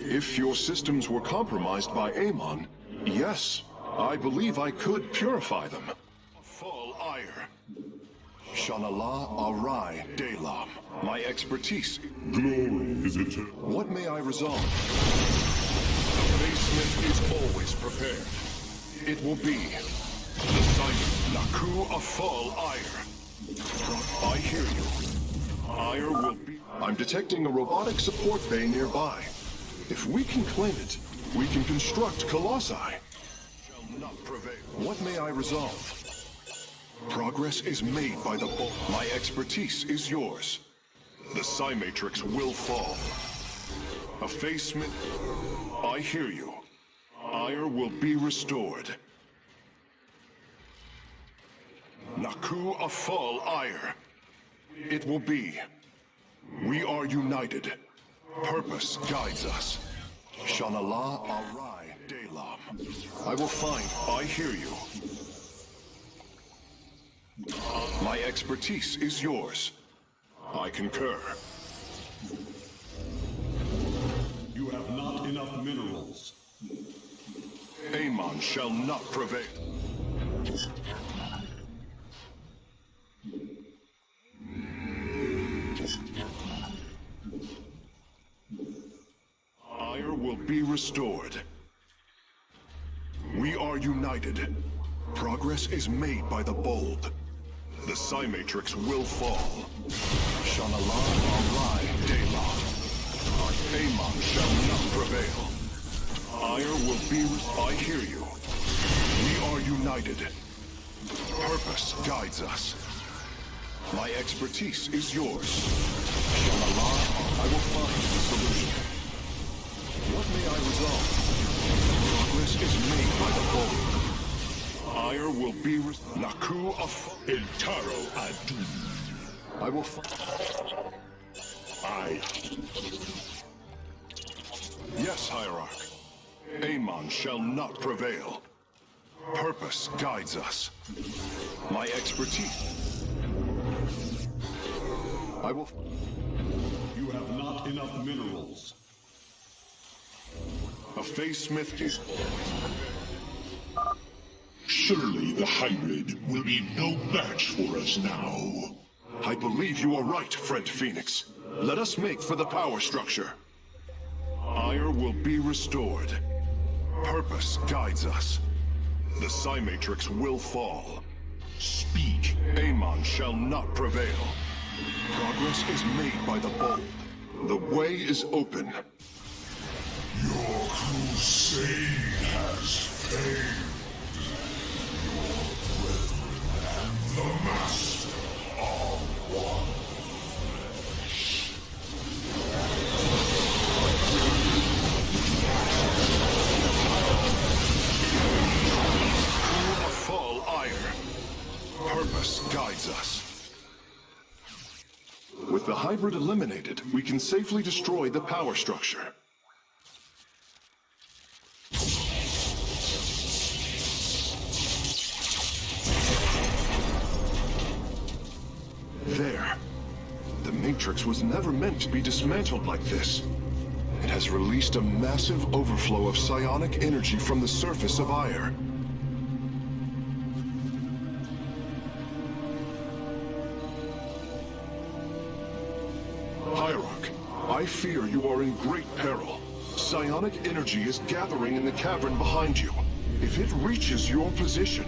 If your systems were compromised by Amon, yes, I believe I could purify them. Fall ire. Shanala Arai Delam. My expertise. Glory is eternal. What may I resolve? The basement is always prepared. It will be. The site, Naku Afal Ire. I hear you. Ire will be... I'm detecting a robotic support bay nearby. If we can claim it, we can construct Colossi. Shall not prevail. What may I resolve? Progress is made by the bolt. My expertise is yours. The Psi Matrix will fall. Effacement. I hear you. Ire will be restored. Naku Afal Ire. It will be. We are united. Purpose guides us. Shanala Arai Delam. I will find. I hear you. My expertise is yours. I concur. You have not enough minerals. Amon shall not prevail. Ire will be restored. We are united. Progress is made by the bold. The Psi Matrix will fall. Shanala Arai Delam. Amon shall not prevail. Ire will be... I hear you. We are united. Purpose guides us. My expertise is yours. Shanala, I will find the solution. What may I resolve? Progress is made by the bold. Ire will be... Naku of... Intaro Adun. I will find... Yes, Hierarch. Amon shall not prevail. Purpose guides us. My expertise. I will... You have not enough minerals. A Smith is... Surely the hybrid will be no match for us now. I believe you are right, friend Phoenix. Let us make for the power structure. Ire will be restored. Purpose guides us. The Psi Matrix will fall. Speak. Amon shall not prevail. Progress is made by the bold. The way is open. Your crusade has failed. The Master are one. Fall Ire. Purpose guides us. With the hybrid eliminated, we can safely destroy the power structure. There. The Matrix was never meant to be dismantled like this. It has released a massive overflow of psionic energy from the surface of Ire. Hierarch, I fear you are in great peril. Psionic energy is gathering in the cavern behind you. If it reaches your position...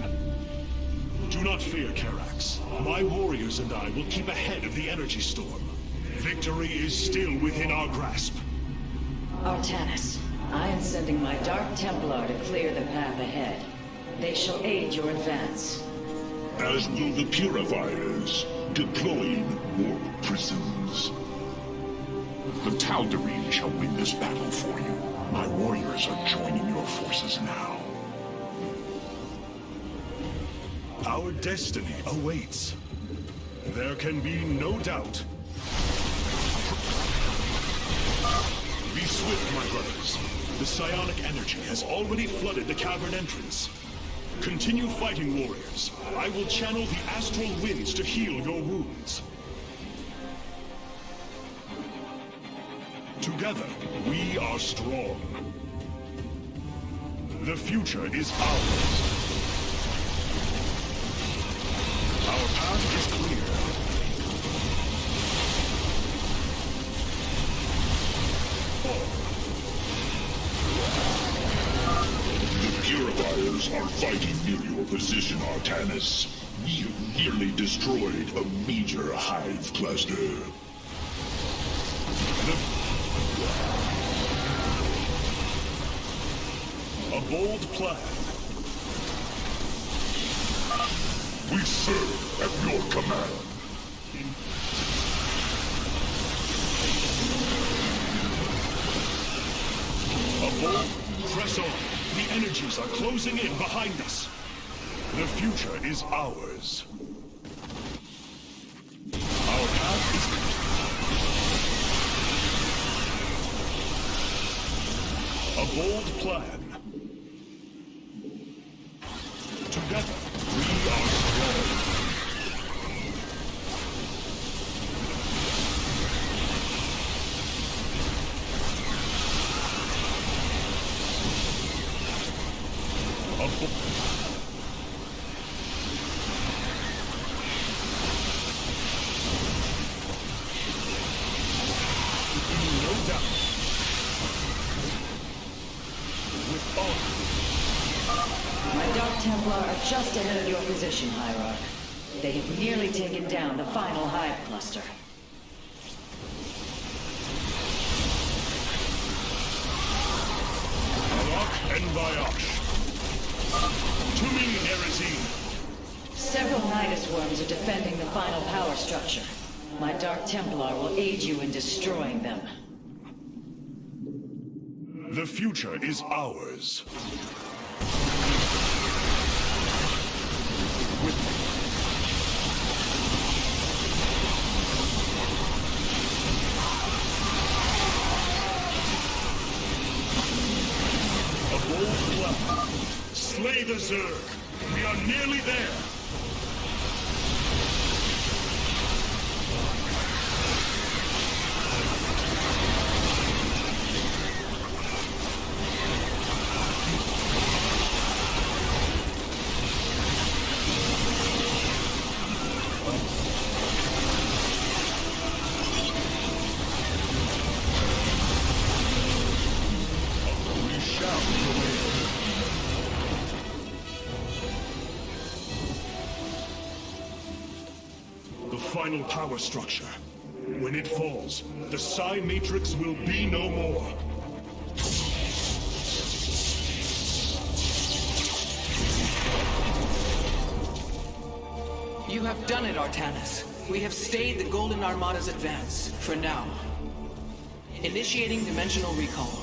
Do not fear, Karax. My warriors and I will keep ahead of the energy storm. Victory is still within our grasp. Artanis, I am sending my Dark Templar to clear the path ahead. They shall aid your advance. As will the Purifiers, deploying warp prisons. The Tal'Darim shall win this battle for you. My warriors are joining your forces now. Our destiny awaits. There can be no doubt. Be swift, my brothers. The psionic energy has already flooded the cavern entrance. Continue fighting, warriors. I will channel the astral winds to heal your wounds. Together, we are strong. The future is ours. Our path is clear. The Purifiers are fighting near your position, Artanis. We have nearly destroyed a major hive cluster. A bold plan. We serve at your command. A bold... Press on. The energies are closing in behind us. The future is ours. Our path is... A bold plan. Together, we are strong. No doubt. With honor. My Dark Templar are just ahead of your position, Hierarch. They have nearly taken down the final hive cluster. Alak and Vayash. To me, Nerazine. Several Nidus worms are defending the final power structure. My Dark Templar will aid you in destroying them. The future is ours. A bold plan. Slay the Zerg. We are nearly there. We shall prevail. The final power structure. When it falls, the Psi Matrix will be no more. You have done it, Artanis. We have stayed the Golden Armada's advance, for now. Initiating dimensional recall.